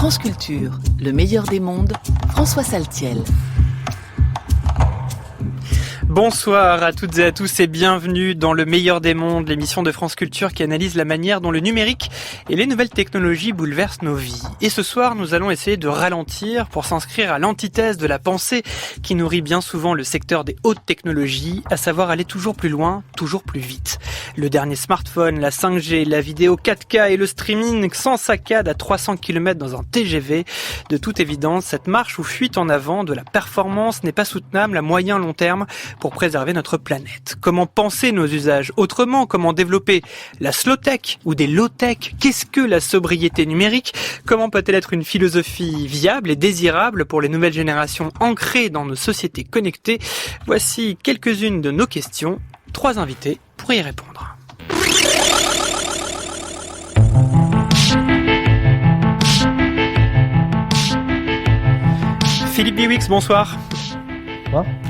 France Culture, le meilleur des mondes, François Saltiel. Bonsoir à toutes et à tous et bienvenue dans Le meilleur des mondes, l'émission de France Culture qui analyse la manière dont le numérique et les nouvelles technologies bouleversent nos vies. Et ce soir, nous allons essayer de ralentir pour s'inscrire à l'antithèse de la pensée qui nourrit bien souvent le secteur des hautes technologies, à savoir aller toujours plus loin, toujours plus vite. Le dernier smartphone, la 5G, la vidéo 4K et le streaming sans saccade à 300 km dans un TGV. De toute évidence, cette marche ou fuite en avant de la performance n'est pas soutenable à moyen long terme pour préserver notre planète. Comment penser nos usages autrement? Comment développer la slow-tech ou des low-tech? Qu'est-ce que la sobriété numérique? Comment peut-elle être une philosophie viable et désirable pour les nouvelles générations ancrées dans nos sociétés connectées? Voici quelques-unes de nos questions. 3 invités pour y répondre. Philippe Biwix, bonsoir.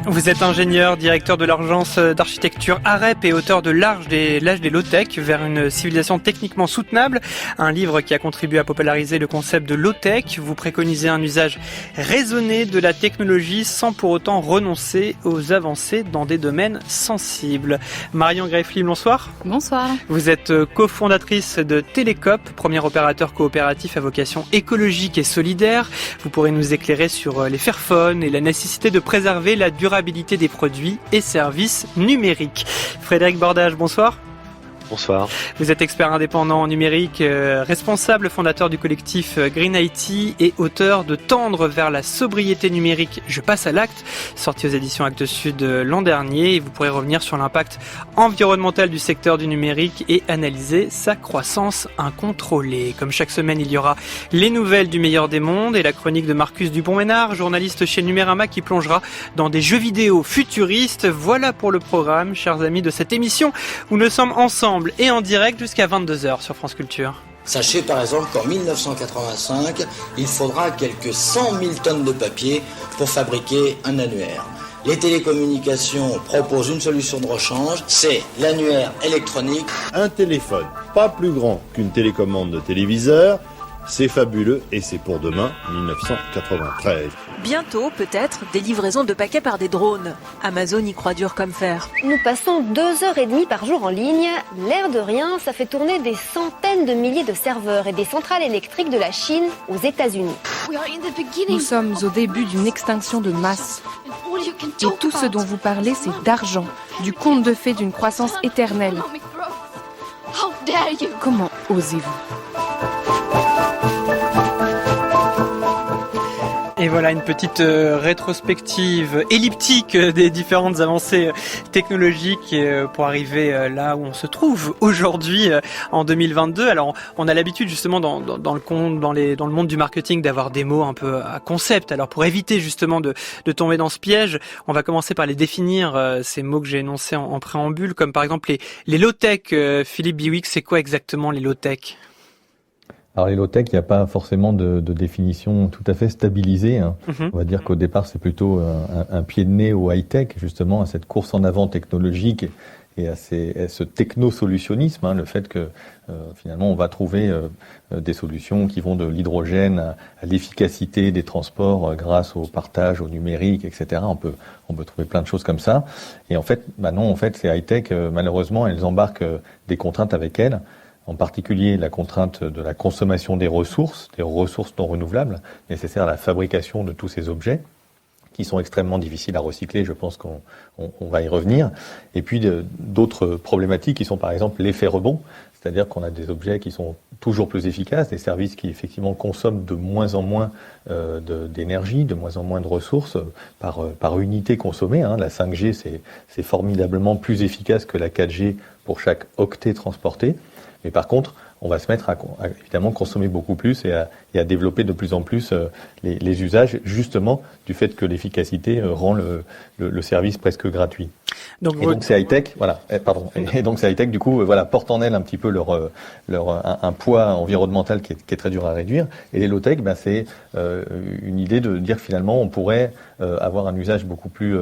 Vous êtes ingénieur, directeur de l'agence d'architecture AREP et auteur de L'âge des low-tech vers une civilisation techniquement soutenable, un livre qui a contribué à populariser le concept de low-tech. Vous préconisez un usage raisonné de la technologie sans pour autant renoncer aux avancées dans des domaines sensibles. Marion Greffly, bonsoir. Bonsoir. Vous êtes cofondatrice de Télécoop, premier opérateur coopératif à vocation écologique et solidaire. Vous pourrez nous éclairer sur les Fairphone et la nécessité de préserver la durabilité des produits et services numériques. Frédéric Bordage, bonsoir. Bonsoir. Vous êtes expert indépendant en numérique, responsable fondateur du collectif Green IT et auteur de Tendre vers la sobriété numérique, je passe à l'acte, sorti aux éditions Actes Sud l'an dernier. Et vous pourrez revenir sur l'impact environnemental du secteur du numérique et analyser sa croissance incontrôlée. Comme chaque semaine, il y aura les nouvelles du meilleur des mondes et la chronique de Marcus Dupont-Ménard, journaliste chez Numérama qui plongera dans des jeux vidéo futuristes. Voilà pour le programme, chers amis de cette émission, où nous sommes ensemble et en direct jusqu'à 22h sur France Culture. Sachez par exemple qu'en 1985, il faudra quelques 100 000 tonnes de papier pour fabriquer un annuaire. Les télécommunications proposent une solution de rechange, c'est l'annuaire électronique. Un téléphone, pas plus grand qu'une télécommande de téléviseur, c'est fabuleux et c'est pour demain, 1993. Bientôt, peut-être, des livraisons de paquets par des drones. Amazon y croit dur comme fer. Nous passons 2h30 par jour en ligne. L'air de rien, ça fait tourner des centaines de milliers de serveurs et des centrales électriques de la Chine aux États-Unis. Nous sommes au début d'une extinction de masse. Et tout ce dont vous parlez, c'est d'argent, du conte de fées d'une croissance éternelle. Comment osez-vous ? Et voilà une petite rétrospective elliptique des différentes avancées technologiques pour arriver là où on se trouve aujourd'hui en 2022. Alors on a l'habitude justement dans le monde du marketing d'avoir des mots un peu à concept. Alors pour éviter justement de tomber dans ce piège, on va commencer par les définir, ces mots que j'ai énoncés en préambule, comme par exemple les low-tech. Philippe Biwix, c'est quoi exactement les low-tech ? Alors les low-tech, il n'y a pas forcément de définition tout à fait stabilisée. On va dire qu'au départ, c'est plutôt un pied de nez au high-tech, justement, à cette course en avant technologique et à ce techno-solutionnisme, le fait que finalement on va trouver des solutions qui vont de l'hydrogène à l'efficacité des transports grâce au partage, au numérique, etc. On peut trouver plein de choses comme ça. Et en fait, ces high-tech, malheureusement, elles embarquent des contraintes avec elles. En particulier la contrainte de la consommation des ressources non renouvelables nécessaires à la fabrication de tous ces objets, qui sont extrêmement difficiles à recycler, je pense qu'on va y revenir. Et puis d'autres problématiques qui sont par exemple l'effet rebond, c'est-à-dire qu'on a des objets qui sont toujours plus efficaces, des services qui effectivement consomment de moins en moins d'énergie, de moins en moins de ressources par unité consommée. La 5G, c'est formidablement plus efficace que la 4G pour chaque octet transporté. Mais par contre, on va se mettre à évidemment consommer beaucoup plus et à développer de plus en plus les usages, justement du fait que l'efficacité rend le service presque gratuit. Donc c'est high-tech, voilà. Et donc c'est high-tech, du coup, portent en elles un petit peu un poids environnemental qui est très dur à réduire. Et les low-tech, c'est une idée de dire que finalement on pourrait avoir un usage beaucoup plus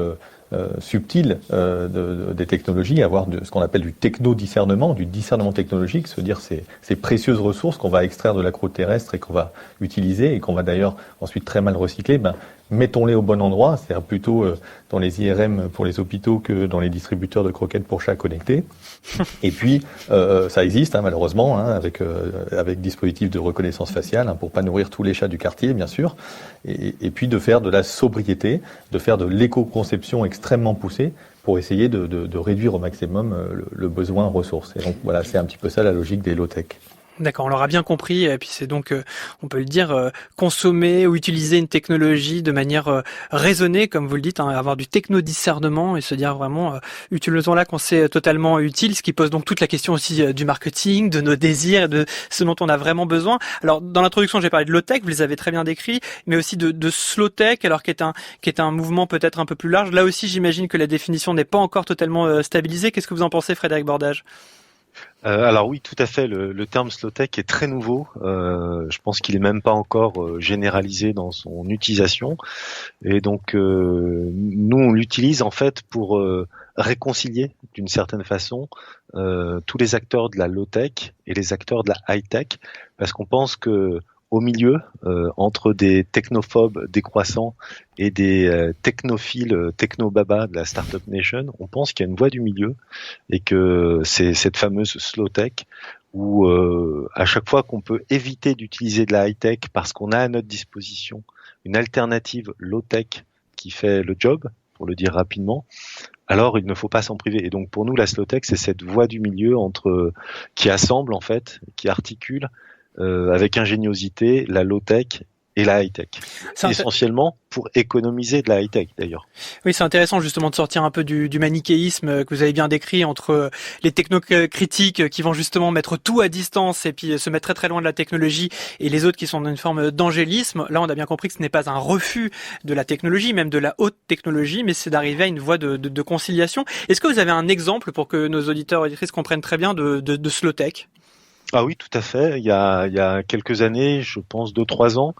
subtile des technologies, avoir ce qu'on appelle du techno-discernement, du discernement technologique, se dire ces précieuses ressources qu'on va extraire de la croûte terrestre et qu'on va utiliser et qu'on va d'ailleurs ensuite très mal recycler, mettons-les au bon endroit, c'est-à-dire plutôt dans les IRM pour les hôpitaux que dans les distributeurs de croquettes pour chats connectés. Et puis, ça existe malheureusement, avec dispositifs de reconnaissance faciale, pour pas nourrir tous les chats du quartier, bien sûr. Et puis de faire de la sobriété, de faire de l'éco-conception extrêmement poussée pour essayer de réduire au maximum le besoin en ressources. Et donc voilà, c'est un petit peu ça la logique des low-tech. D'accord, on l'aura bien compris, et puis c'est donc, on peut le dire, consommer ou utiliser une technologie de manière raisonnée, comme vous le dites, avoir du techno-discernement et se dire vraiment, utilisons-la quand c'est totalement utile, ce qui pose donc toute la question aussi du marketing, de nos désirs, de ce dont on a vraiment besoin. Alors, dans l'introduction, j'ai parlé de low-tech, vous les avez très bien décrits, mais aussi de slow-tech, alors qui est un mouvement peut-être un peu plus large. Là aussi, j'imagine que la définition n'est pas encore totalement stabilisée. Qu'est-ce que vous en pensez, Frédéric Bordage ? Alors oui, tout à fait. Le terme slow-tech est très nouveau. Je pense qu'il est même pas encore généralisé dans son utilisation. Et donc, nous, on l'utilise en fait pour réconcilier, d'une certaine façon, tous les acteurs de la low-tech et les acteurs de la high-tech, parce qu'on pense que au milieu, entre des technophobes décroissants et des technophiles, technobabas de la Startup Nation, on pense qu'il y a une voie du milieu et que c'est cette fameuse slow tech où à chaque fois qu'on peut éviter d'utiliser de la high tech parce qu'on a à notre disposition une alternative low tech qui fait le job, pour le dire rapidement, alors il ne faut pas s'en priver. Et donc pour nous, la slow tech, c'est cette voie du milieu qui assemble en fait, qui articule avec ingéniosité la low-tech et la high-tech. Essentiellement pour économiser de la high-tech d'ailleurs. Oui, c'est intéressant justement de sortir un peu du manichéisme que vous avez bien décrit entre les technocritiques qui vont justement mettre tout à distance et puis se mettre très très loin de la technologie et les autres qui sont dans une forme d'angélisme. Là, on a bien compris que ce n'est pas un refus de la technologie, même de la haute technologie, mais c'est d'arriver à une voie de conciliation. Est-ce que vous avez un exemple pour que nos auditeurs et auditrices comprennent très bien de slow tech ? Ah oui, tout à fait. Il y a quelques années, je pense 2-3 ans,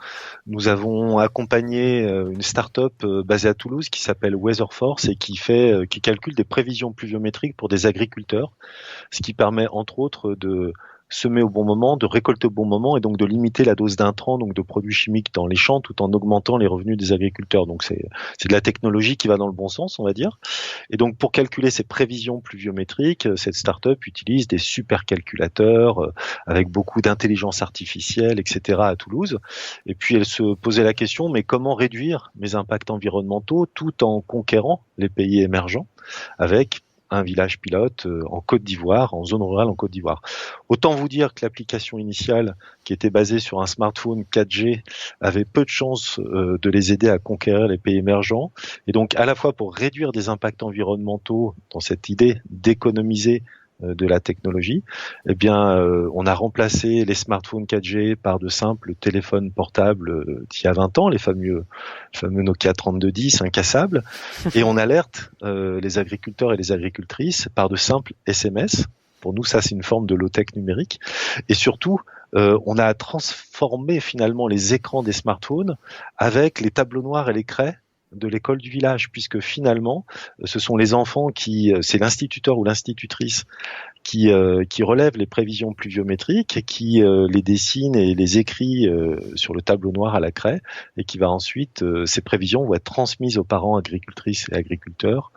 nous avons accompagné une start-up basée à Toulouse qui s'appelle Weatherforce et qui calcule des prévisions pluviométriques pour des agriculteurs, ce qui permet entre autres de semer au bon moment, de récolter au bon moment et donc de limiter la dose d'intrants, donc de produits chimiques dans les champs tout en augmentant les revenus des agriculteurs. Donc c'est de la technologie qui va dans le bon sens, on va dire. Et donc pour calculer ces prévisions pluviométriques, cette start-up utilise des supercalculateurs avec beaucoup d'intelligence artificielle, etc. à Toulouse. Et puis elle se posait la question, mais comment réduire mes impacts environnementaux tout en conquérant les pays émergents avec un village pilote en Côte d'Ivoire, en zone rurale en Côte d'Ivoire. Autant vous dire que l'application initiale, qui était basée sur un smartphone 4G, avait peu de chances de les aider à conquérir les pays émergents. Et donc, à la fois pour réduire des impacts environnementaux dans cette idée d'économiser de la technologie, eh bien, on a remplacé les smartphones 4G par de simples téléphones portables d'il y a 20 ans, les fameux Nokia 3210 incassables, et on alerte les agriculteurs et les agricultrices par de simples SMS. Pour nous, ça, c'est une forme de low-tech numérique. Et surtout, on a transformé finalement les écrans des smartphones avec les tableaux noirs et les craies de l'école du village, puisque finalement, ce sont les enfants c'est l'instituteur ou l'institutrice qui relève les prévisions pluviométriques et qui les dessine et les écrit sur le tableau noir à la craie et qui va ensuite, ces prévisions vont être transmises aux parents agricultrices et agriculteurs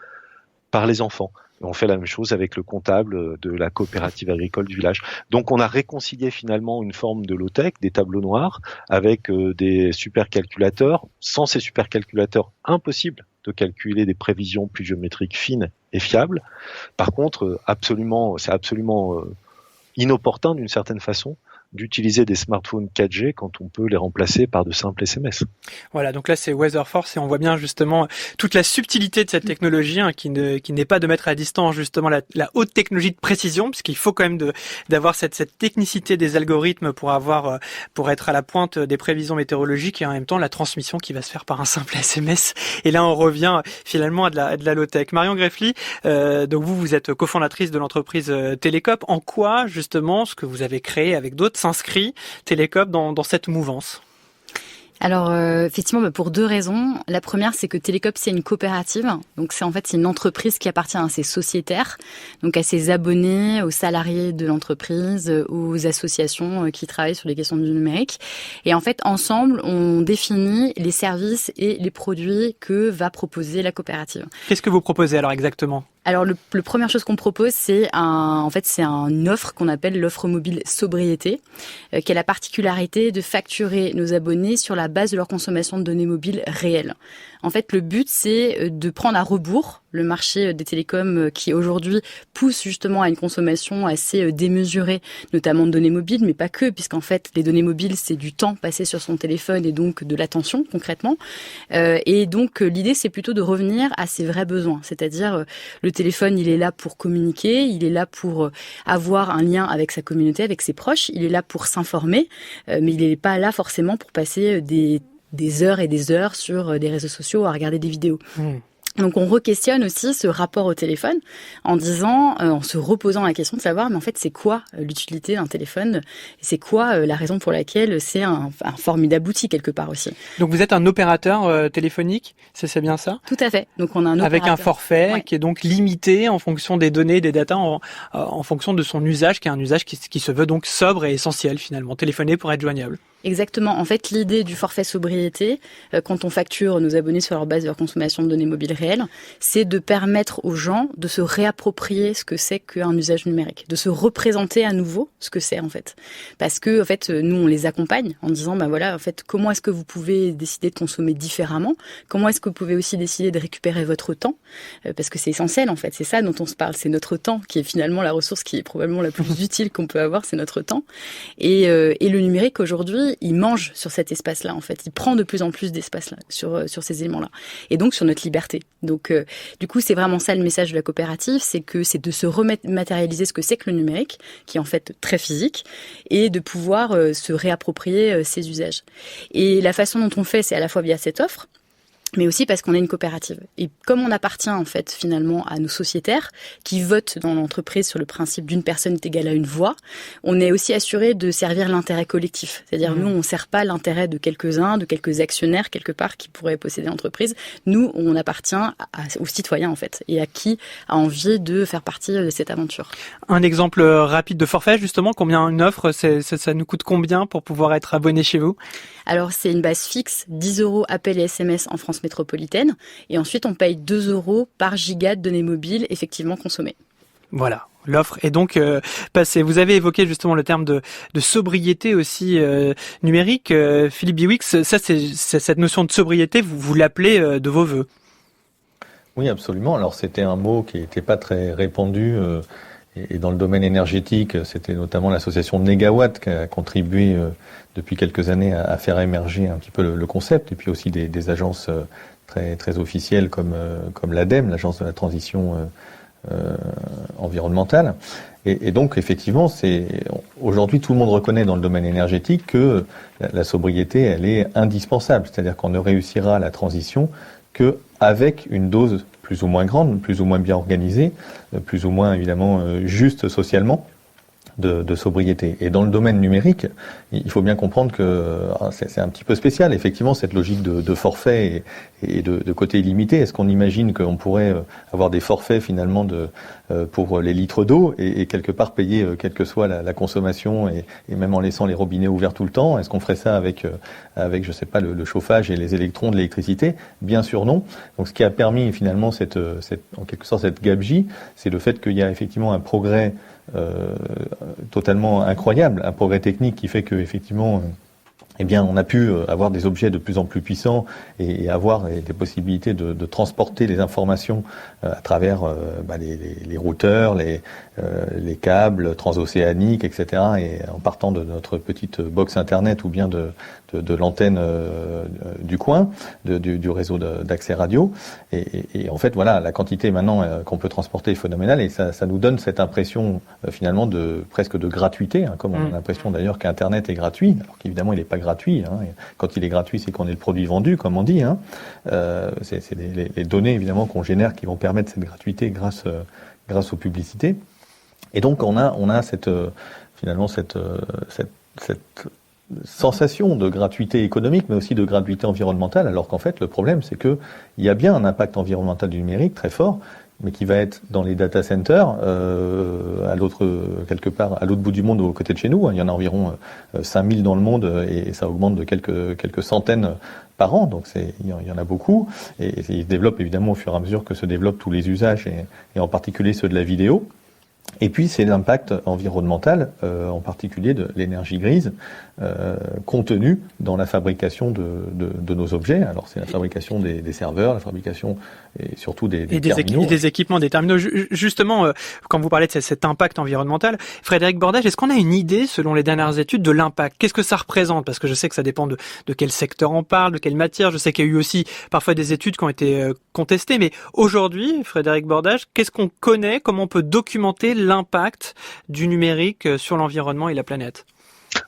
par les enfants. On fait la même chose avec le comptable de la coopérative agricole du village. Donc on a réconcilié finalement une forme de low-tech, des tableaux noirs, avec des supercalculateurs. Sans ces supercalculateurs, impossible de calculer des prévisions pluviométriques fines et fiables. Par contre, c'est absolument inopportun d'une certaine façon d'utiliser des smartphones 4G quand on peut les remplacer par de simples SMS. Voilà, donc là c'est Weatherforce et on voit bien justement toute la subtilité de cette technologie qui n'est pas de mettre à distance justement la haute technologie de précision, puisqu'il faut quand même d'avoir cette technicité des algorithmes pour être à la pointe des prévisions météorologiques et en même temps la transmission qui va se faire par un simple SMS. Et là on revient finalement à de la low-tech. Marion Greffly, donc vous êtes cofondatrice de l'entreprise Télécope. En quoi justement ce que vous avez créé avec d'autres s'inscrit Télécope dans cette mouvance? Alors effectivement, pour 2 raisons. La première, c'est que Télécope, c'est une coopérative. Donc c'est une entreprise qui appartient à ses sociétaires, donc à ses abonnés, aux salariés de l'entreprise, aux associations qui travaillent sur les questions du numérique. Et en fait, ensemble, on définit les services et les produits que va proposer la coopérative. Qu'est-ce que vous proposez alors exactement ? Alors, la première chose qu'on propose, c'est une offre qu'on appelle l'offre mobile sobriété, qui a la particularité de facturer nos abonnés sur la base de leur consommation de données mobiles réelles. En fait, le but, c'est de prendre à rebours le marché des télécoms qui aujourd'hui pousse justement à une consommation assez démesurée, notamment de données mobiles, mais pas que, puisqu'en fait, les données mobiles, c'est du temps passé sur son téléphone et donc de l'attention concrètement. Et donc, l'idée, c'est plutôt de revenir à ses vrais besoins, c'est-à-dire le téléphone, il est là pour communiquer, il est là pour avoir un lien avec sa communauté, avec ses proches, il est là pour s'informer, mais il n'est pas là forcément pour passer des heures et des heures sur des réseaux sociaux à regarder des vidéos. Donc on re-questionne aussi ce rapport au téléphone en disant, en se reposant la question de savoir, mais en fait c'est quoi l'utilité d'un téléphone ? C'est quoi la raison pour laquelle c'est un formidable outil quelque part aussi. Donc vous êtes un opérateur téléphonique, c'est bien ça ? Tout à fait. Donc on a un opérateur. Avec un forfait qui est donc limité en fonction des données, des datas, en fonction de son usage, qui est un usage qui se veut donc sobre et essentiel finalement, téléphoner pour être joignable. Exactement. En fait, l'idée du forfait sobriété, quand on facture nos abonnés sur leur base de leur consommation de données mobiles réelles, c'est de permettre aux gens de se réapproprier ce que c'est qu'un usage numérique, de se représenter à nouveau ce que c'est en fait. Parce que en fait, nous on les accompagne en disant en fait, comment est-ce que vous pouvez décider de consommer différemment ? Comment est-ce que vous pouvez aussi décider de récupérer votre temps ? Parce que c'est essentiel en fait, c'est ça dont on se parle, c'est notre temps qui est finalement la ressource qui est probablement la plus utile qu'on peut avoir, c'est notre temps. Et le numérique aujourd'hui, il mange sur cet espace-là, en fait. Il prend de plus en plus d'espace-là, sur ces éléments-là. Et donc, sur notre liberté. Donc, du coup, c'est vraiment ça le message de la coopérative, c'est de se rematérialiser ce que c'est que le numérique, qui est en fait très physique, et de pouvoir se réapproprier ses usages. Et la façon dont on fait, c'est à la fois via cette offre, mais aussi parce qu'on est une coopérative. Et comme on appartient en fait finalement à nos sociétaires qui votent dans l'entreprise sur le principe d'une personne est égale à une voix, on est aussi assuré de servir l'intérêt collectif. C'est-à-dire nous, on ne sert pas l'intérêt de quelques-uns, de quelques actionnaires quelque part qui pourraient posséder l'entreprise. Nous, on appartient aux citoyens en fait et à qui a envie de faire partie de cette aventure. Un exemple rapide de forfait justement, combien une offre, ça nous coûte combien pour pouvoir être abonné chez vous ? Alors c'est une base fixe, 10 € appels et SMS en France métropolitaine, et ensuite on paye 2 € par giga de données mobiles effectivement consommées. Voilà, l'offre est donc passée. Vous avez évoqué justement le terme de sobriété aussi numérique. Philippe Biwix, ça c'est cette notion de sobriété, vous l'appelez de vos voeux. Oui, absolument. Alors c'était un mot qui n'était pas très répandu. Et dans le domaine énergétique, c'était notamment l'association Négawatt qui a contribué depuis quelques années à faire émerger un petit peu le concept, et puis aussi des agences très très officielles comme l'ADEME, l'agence de la transition environnementale. Et donc effectivement, aujourd'hui tout le monde reconnaît dans le domaine énergétique que la sobriété, elle est indispensable. C'est-à-dire qu'on ne réussira la transition que avec une dose plus ou moins grande, plus ou moins bien organisée, plus ou moins évidemment juste socialement de sobriété. Et dans le domaine numérique, il faut bien comprendre que c'est un petit peu spécial, effectivement, cette logique de forfait et de côté illimité. Est-ce qu'on imagine qu'on pourrait avoir des forfaits finalement pour les litres d'eau et quelque part payer quelle que soit la consommation et même en laissant les robinets ouverts tout le temps? Est-ce qu'on ferait ça avec je sais pas, le chauffage et les électrons de l'électricité? Bien sûr non. Donc ce qui a permis finalement en quelque sorte cette gabegie, c'est le fait qu'il y a effectivement un progrès totalement incroyable, un progrès technique qui fait que effectivement on a pu avoir des objets de plus en plus puissants et avoir des possibilités de transporter les informations à travers les routeurs, les câbles transocéaniques, etc. Et en partant de notre petite box internet ou bien de l'antenne du coin, du réseau d'accès radio. Et en fait, voilà, la quantité maintenant qu'on peut transporter est phénoménale et ça nous donne cette impression finalement presque de gratuité, comme on a l'impression d'ailleurs qu'Internet est gratuit, alors qu'évidemment il n'est pas gratuit. Quand il est gratuit, c'est qu'on est le produit vendu, comme on dit. C'est les données évidemment qu'on génère qui vont permettre cette gratuité grâce aux publicités. Et donc on a finalement cette sensation de gratuité économique, mais aussi de gratuité environnementale, alors qu'en fait, le problème, c'est que il y a bien un impact environnemental du numérique très fort, mais qui va être dans les data centers, quelque part, à l'autre bout du monde, aux côtés de chez nous. Il y en a environ 5000 dans le monde, et ça augmente de quelques centaines par an, donc il y en a beaucoup, et il se développe évidemment au fur et à mesure que se développent tous les usages, et en particulier ceux de la vidéo. Et puis c'est l'impact environnemental, en particulier de l'énergie grise, contenue dans la fabrication de nos objets. Alors c'est la fabrication des serveurs, la fabrication et surtout des terminaux. Et des équipements, des terminaux. Justement, quand vous parlez de cet impact environnemental, Frédéric Bordage, est-ce qu'on a une idée, selon les dernières études, de l'impact? Qu'est-ce que ça représente? Parce que je sais que ça dépend de quel secteur on parle, de quelle matière. Je sais qu'il y a eu aussi parfois des études qui ont été contestées. Mais aujourd'hui, Frédéric Bordage, qu'est-ce qu'on connaît? Comment on peut documenter l'impact du numérique sur l'environnement et la planète?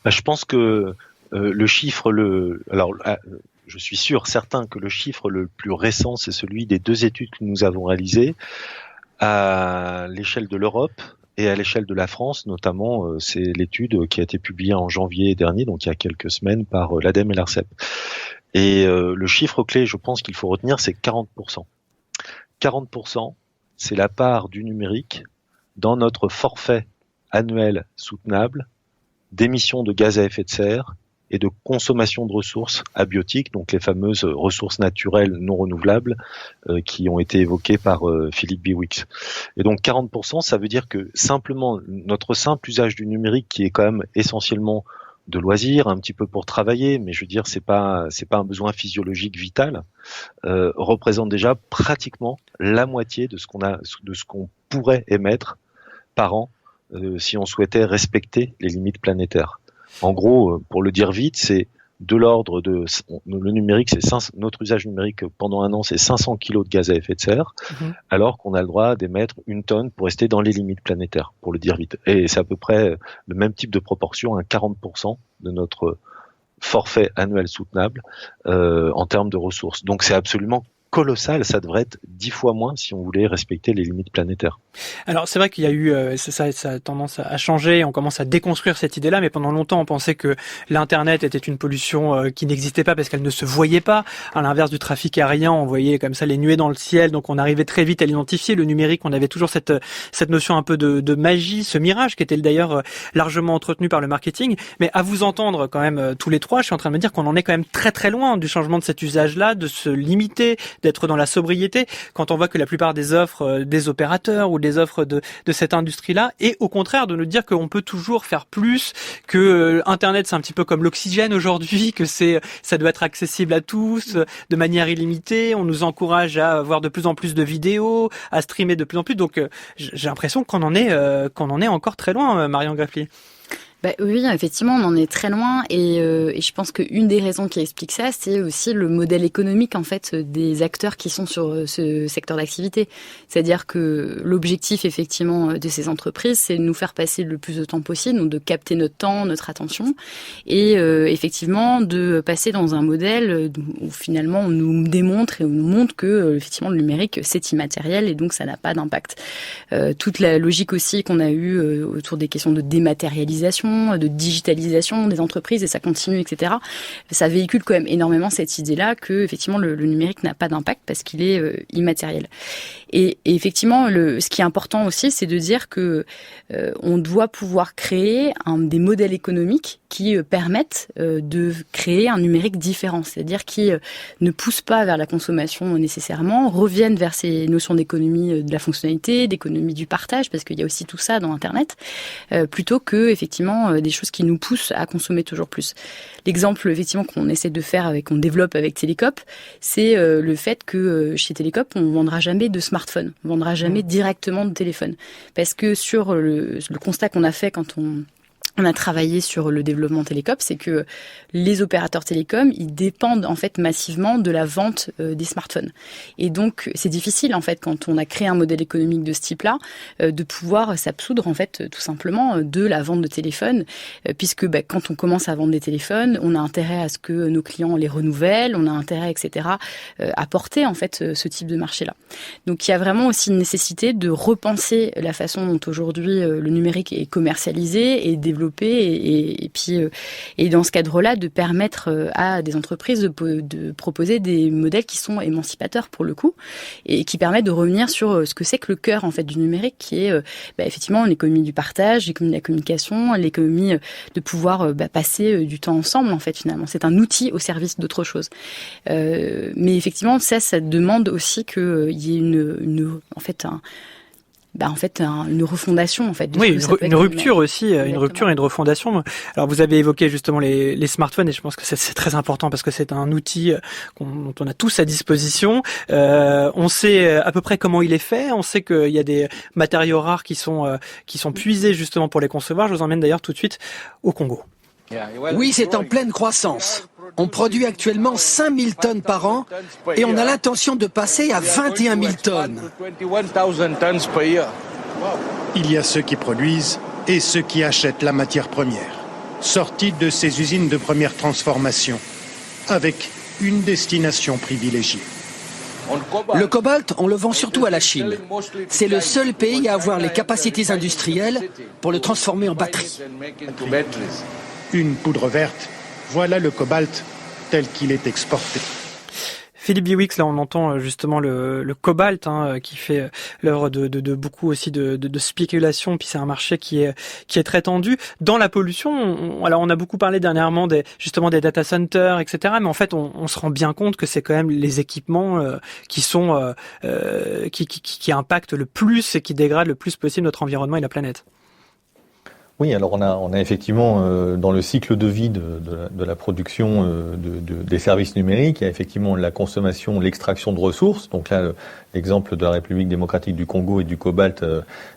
Je pense que le chiffre, je suis certain que le chiffre le plus récent, c'est celui des 2 études que nous avons réalisées à l'échelle de l'Europe et à l'échelle de la France, notamment. C'est l'étude qui a été publiée en janvier dernier, donc il y a quelques semaines, par l'ADEME et l'ARCEP. Et le chiffre clé, je pense qu'il faut retenir, c'est 40%. 40%, c'est la part du numérique dans notre forfait annuel soutenable d'émissions de gaz à effet de serre et de consommation de ressources abiotiques, donc les fameuses ressources naturelles non renouvelables qui ont été évoquées par Philippe Biwix. Et donc 40%, ça veut dire que simplement notre simple usage du numérique, qui est quand même essentiellement de loisirs, un petit peu pour travailler, mais je veux dire c'est pas un besoin physiologique vital, représente déjà pratiquement la moitié de ce qu'on pourrait émettre par an si on souhaitait respecter les limites planétaires. En gros, pour le dire vite, c'est de l'ordre de le numérique, notre usage numérique pendant un an, c'est 500 kilos de gaz à effet de serre, alors qu'on a le droit d'émettre 1 tonne pour rester dans les limites planétaires, pour le dire vite. Et c'est à peu près le même type de proportion, 40% de notre forfait annuel soutenable en termes de ressources. Donc c'est absolument colossal, ça devrait être 10 fois moins si on voulait respecter les limites planétaires. Alors c'est vrai qu'il y a eu, ça a tendance à changer, on commence à déconstruire cette idée-là, mais pendant longtemps on pensait que l'Internet était une pollution qui n'existait pas parce qu'elle ne se voyait pas. À l'inverse du trafic aérien, on voyait comme ça les nuées dans le ciel, donc on arrivait très vite à l'identifier. Le numérique, on avait toujours cette notion un peu de magie, ce mirage qui était d'ailleurs largement entretenu par le marketing. Mais à vous entendre quand même tous les trois, je suis en train de me dire qu'on en est quand même très très loin du changement de cet usage-là, de se limiter, d'être dans la sobriété, quand on voit que la plupart des offres des opérateurs ou des offres de cette industrie-là, et au contraire de nous dire qu'on peut toujours faire plus, que Internet c'est un petit peu comme l'oxygène aujourd'hui, que ça doit être accessible à tous, de manière illimitée, on nous encourage à voir de plus en plus de vidéos, à streamer de plus en plus, donc j'ai l'impression qu'on en est encore très loin, Marion Grefflier. Oui, effectivement, on en est très loin et je pense qu'une des raisons qui explique ça, c'est aussi le modèle économique en fait des acteurs qui sont sur ce secteur d'activité. C'est-à-dire que l'objectif effectivement de ces entreprises, c'est de nous faire passer le plus de temps possible, donc de capter notre temps, notre attention et effectivement de passer dans un modèle où finalement on nous démontre et on nous montre que effectivement le numérique c'est immatériel et donc ça n'a pas d'impact. Toute la logique aussi qu'on a eue autour des questions de dématérialisation, de digitalisation des entreprises et ça continue, etc. Ça véhicule quand même énormément cette idée-là que effectivement le numérique n'a pas d'impact parce qu'il est immatériel. Et effectivement, ce qui est important aussi, c'est de dire que on doit pouvoir créer des modèles économiques qui permettent de créer un numérique différent, c'est-à-dire qui ne poussent pas vers la consommation nécessairement, reviennent vers ces notions d'économie de la fonctionnalité, d'économie du partage, parce qu'il y a aussi tout ça dans Internet, plutôt que effectivement des choses qui nous poussent à consommer toujours plus. L'exemple effectivement qu'on essaie de faire qu'on développe avec Télécope, c'est le fait que chez Télécope, on vendra jamais de smartphone, on vendra jamais directement de téléphone, parce que sur le constat qu'on a fait quand on a travaillé sur le développement Télécope, c'est que les opérateurs télécoms, ils dépendent en fait massivement de la vente des smartphones. Et donc, c'est difficile en fait quand on a créé un modèle économique de ce type-là, de pouvoir s'absoudre en fait tout simplement de la vente de téléphones, puisque quand on commence à vendre des téléphones, on a intérêt à ce que nos clients les renouvellent, on a intérêt, etc., à porter en fait ce type de marché-là. Donc, il y a vraiment aussi une nécessité de repenser la façon dont aujourd'hui le numérique est commercialisé et développé développer et dans ce cadre-là de permettre à des entreprises de proposer des modèles qui sont émancipateurs pour le coup et qui permettent de revenir sur ce que c'est que le cœur en fait du numérique, qui est effectivement l'économie du partage, l'économie de la communication, l'économie de pouvoir passer du temps ensemble en fait finalement. C'est un outil au service d'autre chose. Mais effectivement ça demande aussi qu'il y ait une refondation en fait. Une rupture aussi, exactement. Une rupture et une refondation. Alors vous avez évoqué justement les smartphones et je pense que c'est très important parce que c'est un outil dont on a tous à disposition. On sait à peu près comment il est fait. On sait qu'il y a des matériaux rares qui sont puisés justement pour les concevoir. Je vous emmène d'ailleurs tout de suite au Congo. Oui, c'est en pleine croissance. On produit actuellement 5000 tonnes par an et on a l'intention de passer à 21 000 tonnes. Il y a ceux qui produisent et ceux qui achètent la matière première, sortie de ces usines de première transformation, avec une destination privilégiée. Le cobalt, on le vend surtout à la Chine. C'est le seul pays à avoir les capacités industrielles pour le transformer en batterie. Une poudre verte, voilà le cobalt tel qu'il est exporté. Philippe Biwix, là on entend justement le cobalt qui fait l'œuvre de beaucoup aussi de spéculation, puis c'est un marché qui est très tendu. Dans la pollution, on a beaucoup parlé dernièrement des data centers, etc. Mais en fait on se rend bien compte que c'est quand même les équipements qui impactent le plus et qui dégradent le plus possible notre environnement et la planète. Oui, alors on a effectivement dans le cycle de vie de la production des services numériques, il y a effectivement la consommation, l'extraction de ressources. Donc là, l'exemple de la République démocratique du Congo et du cobalt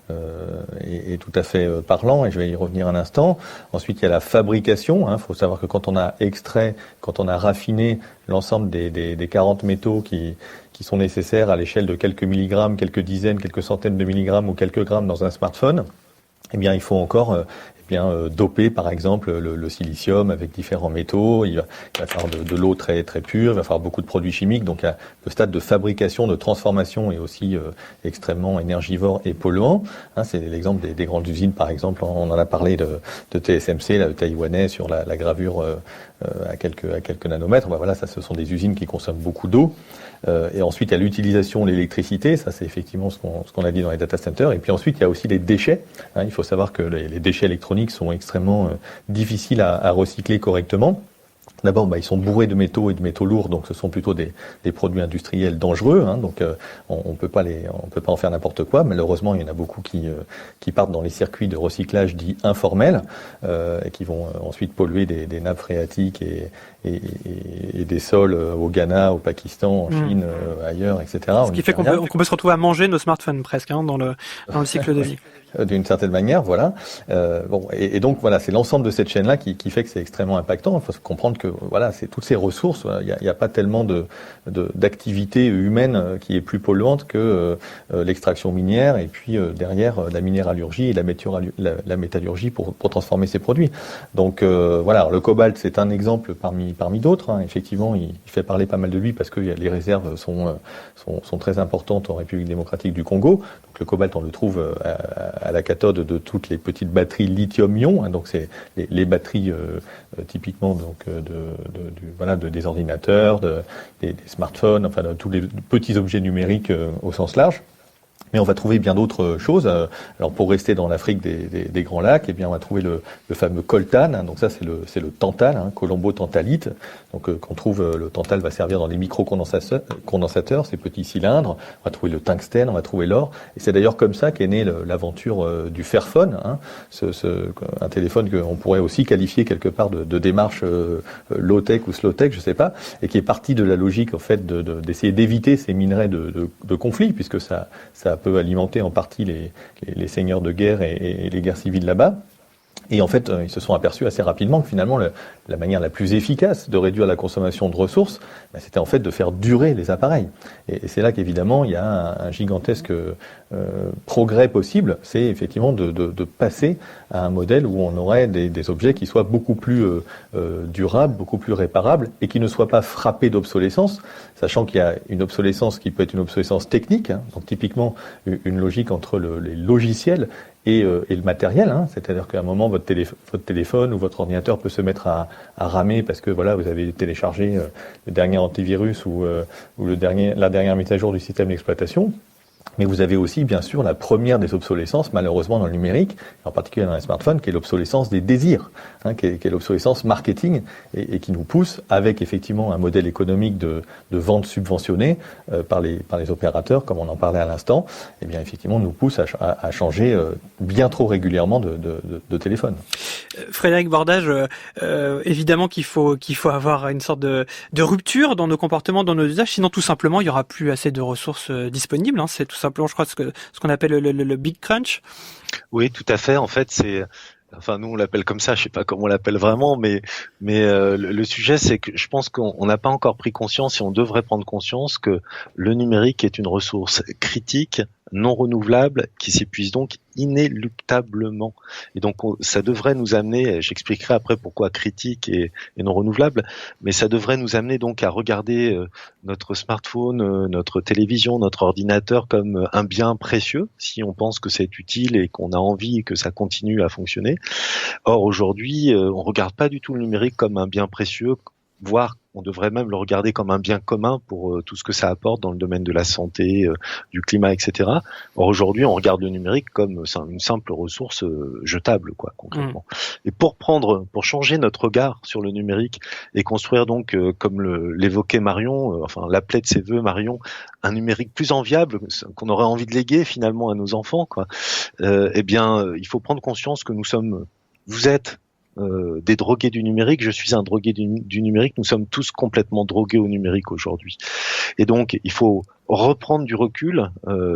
est tout à fait parlant, et je vais y revenir un instant. Ensuite, il y a la fabrication. Il faut savoir que quand on a extrait, quand on a raffiné l'ensemble des 40 métaux qui sont nécessaires à l'échelle de quelques milligrammes, quelques dizaines, quelques centaines de milligrammes ou quelques grammes dans un smartphone, eh bien, il faut encore doper, par exemple, le silicium avec différents métaux. Il va falloir de l'eau très très pure. Il va falloir beaucoup de produits chimiques. Donc, le stade de fabrication, de transformation est aussi extrêmement énergivore et polluant. C'est l'exemple des grandes usines, par exemple. On en a parlé de TSMC, le taïwanais, sur la gravure à quelques nanomètres. Voilà, ça, ce sont des usines qui consomment beaucoup d'eau. Et ensuite, il y a l'utilisation de l'électricité. Ça, c'est effectivement ce qu'on a dit dans les data centers. Et puis ensuite, il y a aussi les déchets. Il faut savoir que les déchets électroniques sont extrêmement difficiles à recycler correctement. D'abord, ils sont bourrés de métaux et de métaux lourds, donc ce sont plutôt des produits industriels dangereux. Donc, on peut pas en faire n'importe quoi. Malheureusement, il y en a beaucoup qui partent dans les circuits de recyclage dits informels et qui vont ensuite polluer des nappes phréatiques et des sols au Ghana, au Pakistan, en Chine, ailleurs, etc. Ce qui fait qu'on peut se retrouver à manger nos smartphones presque dans le cycle de vie. D'une certaine manière, voilà. Et donc voilà, c'est l'ensemble de cette chaîne-là qui fait que c'est extrêmement impactant. Il faut comprendre que voilà, c'est toutes ces ressources. Il n'y a pas tellement d'activité humaine qui est plus polluante que l'extraction minière et puis derrière la minéralurgie et la métallurgie pour transformer ces produits. Donc voilà, alors, le cobalt c'est un exemple parmi d'autres. Effectivement, il fait parler pas mal de lui parce que les réserves sont très importantes en République démocratique du Congo. Donc le cobalt, on le trouve à la cathode de toutes les petites batteries lithium-ion, donc c'est les batteries typiquement donc des ordinateurs, des smartphones, enfin de tous les petits objets numériques au sens large. Mais on va trouver bien d'autres choses. Alors pour rester dans l'Afrique des Grands Lacs, eh bien on va trouver le fameux coltan. Donc ça c'est le tantal, colombo-tantalite. Donc qu'on trouve, le tantal va servir dans les micro-condensateurs, ces petits cylindres. On va trouver le tungstène, on va trouver l'or. Et c'est d'ailleurs comme ça qu'est née l'aventure du Fairphone, un téléphone qu'on pourrait aussi qualifier quelque part de démarche low-tech ou slow-tech, je sais pas, et qui est parti de la logique en fait d'essayer d'éviter ces minerais de conflit, puisque ça peut alimenter en partie les seigneurs de guerre et les guerres civiles là-bas. Et en fait, ils se sont aperçus assez rapidement que finalement, la manière la plus efficace de réduire la consommation de ressources, c'était en fait de faire durer les appareils. Et c'est là qu'évidemment, il y a un gigantesque progrès possible, c'est effectivement de passer à un modèle où on aurait des objets qui soient beaucoup plus durables, beaucoup plus réparables, et qui ne soient pas frappés d'obsolescence, sachant qu'il y a une obsolescence qui peut être une obsolescence technique, donc typiquement une logique entre les logiciels et le matériel, hein, c'est-à-dire qu'à un moment votre téléphone ou votre ordinateur peut se mettre à ramer parce que voilà, vous avez téléchargé le dernier antivirus ou la dernière mise à jour du système d'exploitation. Mais vous avez aussi, bien sûr, la première des obsolescences, malheureusement, dans le numérique, en particulier dans les smartphones, qui est l'obsolescence des désirs, qui est l'obsolescence marketing, et qui nous pousse, avec effectivement un modèle économique de vente subventionnée par les opérateurs, comme on en parlait à l'instant, et bien effectivement nous pousse à changer bien trop régulièrement de téléphone. Frédéric Bordage, évidemment qu'il faut avoir une sorte de rupture dans nos comportements, dans nos usages, sinon tout simplement il y aura plus assez de ressources disponibles. C'est tout simplement, je crois, ce qu'on appelle le big crunch. Oui, tout à fait. En fait, nous on l'appelle comme ça, je sais pas comment on l'appelle vraiment, mais le sujet c'est que je pense qu'on n'a pas encore pris conscience et on devrait prendre conscience que le numérique est une ressource critique, non renouvelable, qui s'épuise donc inéluctablement. Et donc ça devrait nous amener, j'expliquerai après pourquoi critique et non renouvelable, mais ça devrait nous amener donc à regarder notre smartphone, notre télévision, notre ordinateur comme un bien précieux, si on pense que c'est utile et qu'on a envie que ça continue à fonctionner. Or aujourd'hui, on regarde pas du tout le numérique comme un bien précieux, voire on devrait même le regarder comme un bien commun pour tout ce que ça apporte dans le domaine de la santé, du climat, etc. Or aujourd'hui, on regarde le numérique comme une simple ressource jetable, quoi, concrètement. Et pour changer notre regard sur le numérique et construire donc, comme l'évoquait Marion, l'appelait de ses vœux Marion, un numérique plus enviable qu'on aurait envie de léguer finalement à nos enfants, quoi. Il faut prendre conscience que vous êtes des drogués du numérique, je suis un drogué du numérique, nous sommes tous complètement drogués au numérique aujourd'hui. Et donc, il faut reprendre du recul,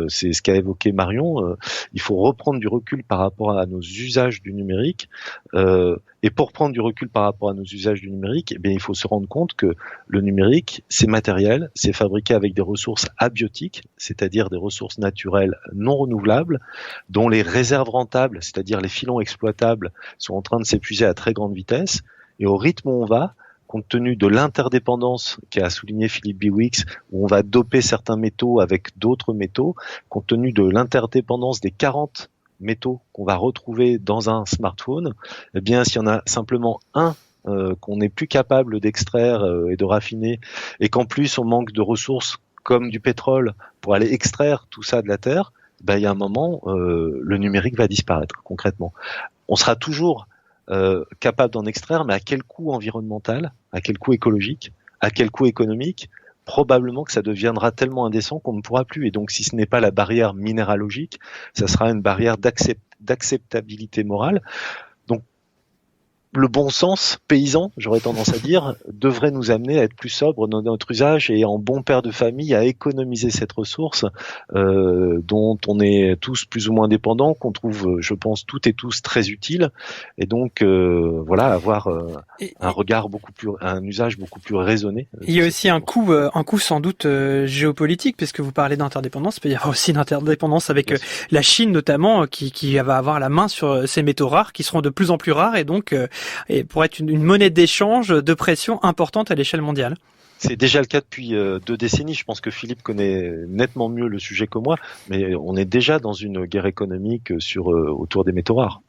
c'est ce qu'a évoqué Marion, il faut reprendre du recul par rapport à nos usages du numérique, et pour prendre du recul par rapport à nos usages du numérique, il faut se rendre compte que le numérique, c'est matériel, c'est fabriqué avec des ressources abiotiques, c'est-à-dire des ressources naturelles non renouvelables, dont les réserves rentables, c'est-à-dire les filons exploitables, sont en train de s'épuiser à très grande vitesse, et au rythme où on va, compte tenu de l'interdépendance qu'a souligné Philippe Biwix, où on va doper certains métaux avec d'autres métaux, compte tenu de l'interdépendance des 40 métaux qu'on va retrouver dans un smartphone, s'il y en a simplement un qu'on n'est plus capable d'extraire et de raffiner, et qu'en plus on manque de ressources comme du pétrole pour aller extraire tout ça de la Terre, il y a un moment, le numérique va disparaître concrètement. On sera toujours capable d'en extraire, mais à quel coût environnemental, à quel coût écologique, à quel coût économique? Probablement que ça deviendra tellement indécent qu'on ne pourra plus. Et donc, si ce n'est pas la barrière minéralogique, ça sera une barrière d'acceptabilité morale. Donc, le bon sens paysan, j'aurais tendance à dire, devrait nous amener à être plus sobre dans notre usage et en bon père de famille à économiser cette ressource dont on est tous plus ou moins dépendants, qu'on trouve, je pense, toutes et tous très utiles. Et donc, avoir un usage beaucoup plus raisonné. Il y a aussi un coût sans doute géopolitique, puisque vous parlez d'interdépendance. Il peut y avoir aussi une interdépendance avec la Chine notamment, qui va avoir la main sur ces métaux rares, qui seront de plus en plus rares, et donc et pour être une monnaie d'échange de pression importante à l'échelle mondiale. C'est déjà le cas depuis 2 décennies. Je pense que Philippe connaît nettement mieux le sujet que moi, mais on est déjà dans une guerre économique autour des métaux rares.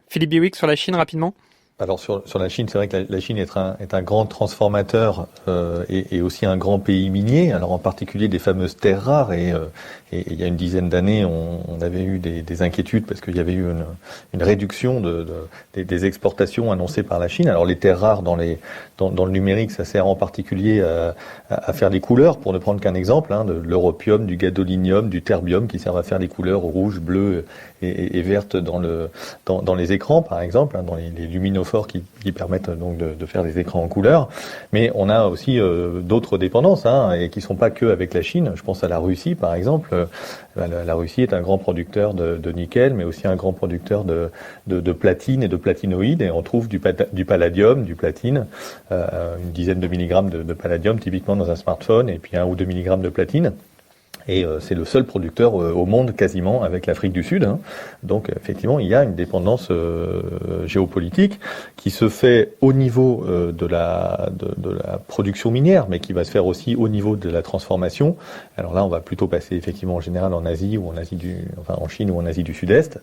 Philippe Biwix sur la Chine rapidement. Alors sur la Chine, c'est vrai que la Chine est un grand transformateur et aussi un grand pays minier. Alors en particulier des fameuses terres rares. Et il y a une dizaine d'années, on avait eu des inquiétudes parce qu'il y avait eu une réduction des exportations annoncées par la Chine. Alors les terres rares dans le numérique, ça sert en particulier à faire des couleurs. Pour ne prendre qu'un exemple, de l'europium, du gadolinium, du terbium, qui servent à faire des couleurs rouges, bleues et vertes dans les écrans, par exemple, dans les luminophores qui permettent donc de faire des écrans en couleur. Mais on a aussi d'autres dépendances, et qui sont pas que avec la Chine. Je pense à la Russie, par exemple. La Russie est un grand producteur de nickel, mais aussi un grand producteur de platine et de platinoïdes. Et on trouve du palladium, du platine, une dizaine de milligrammes de palladium typiquement dans un smartphone, et puis 1 ou 2 milligrammes de platine. Et c'est le seul producteur au monde quasiment avec l'Afrique du Sud. Donc effectivement, il y a une dépendance géopolitique qui se fait au niveau de la production minière, mais qui va se faire aussi au niveau de la transformation. Alors là, on va plutôt passer effectivement en général en Asie ou en Chine ou en Asie du Sud-Est.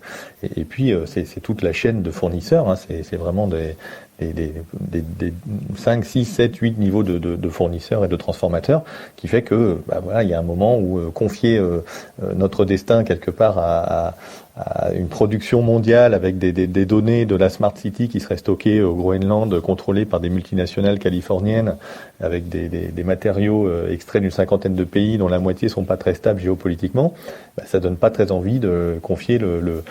Et puis c'est toute la chaîne de fournisseurs. C'est vraiment des 5, 6, 7, 8 niveaux de fournisseurs et de transformateurs, qui fait que il y a un moment où confier notre destin quelque part à une production mondiale avec des données de la Smart City qui seraient stockées au Groenland, contrôlées par des multinationales californiennes, avec des matériaux extraits d'une 50aine de pays dont la moitié sont pas très stables géopolitiquement, ça donne pas très envie de confier le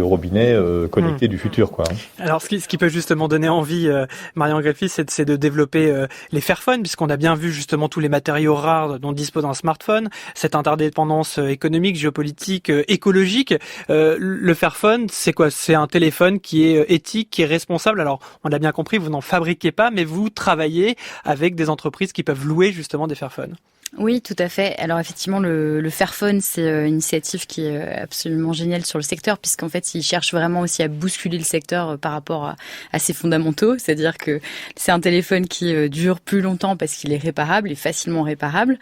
robinet connecté du futur, quoi. Alors ce qui peut justement donner envie, Marion Greffy, c'est de développer les Fairphones, puisqu'on a bien vu justement tous les matériaux rares dont dispose un smartphone, cette interdépendance économique, géopolitique, écologique. Le Fairphone, c'est quoi? C'est un téléphone qui est éthique, qui est responsable. Alors, on l'a bien compris, vous n'en fabriquez pas, mais vous travaillez avec des entreprises qui peuvent louer justement des Fairphones. Oui, tout à fait. Alors effectivement, le Fairphone, c'est une initiative qui est absolument géniale sur le secteur, puisqu'en fait, il cherche vraiment aussi à bousculer le secteur par rapport à ses fondamentaux. C'est-à-dire que c'est un téléphone qui dure plus longtemps parce qu'il est réparable, et facilement réparable.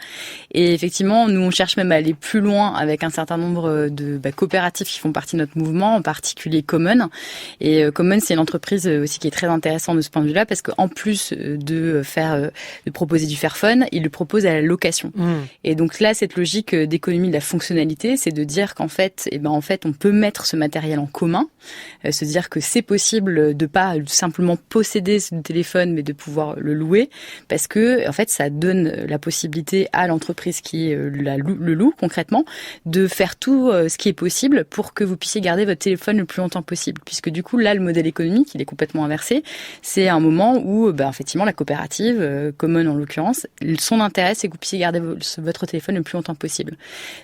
Et effectivement, nous, on cherche même à aller plus loin avec un certain nombre de coopératives qui font partie de notre mouvement, en particulier Common. Et Common, c'est une entreprise aussi qui est très intéressante de ce point de vue-là, parce qu'en plus de proposer du Fairphone, il le propose à la location. Et donc là, cette logique d'économie de la fonctionnalité, c'est de dire qu'en fait, on peut mettre ce matériel en commun, se dire que c'est possible de pas simplement posséder ce téléphone, mais de pouvoir le louer, parce que en fait, ça donne la possibilité à l'entreprise qui le loue concrètement de faire tout ce qui est possible pour que vous puissiez garder votre téléphone le plus longtemps possible, puisque du coup là, le modèle économique, il est complètement inversé. C'est un moment où, effectivement, la coopérative, Common en l'occurrence, son intérêt, c'est que vous puissiez garder votre téléphone le plus longtemps possible.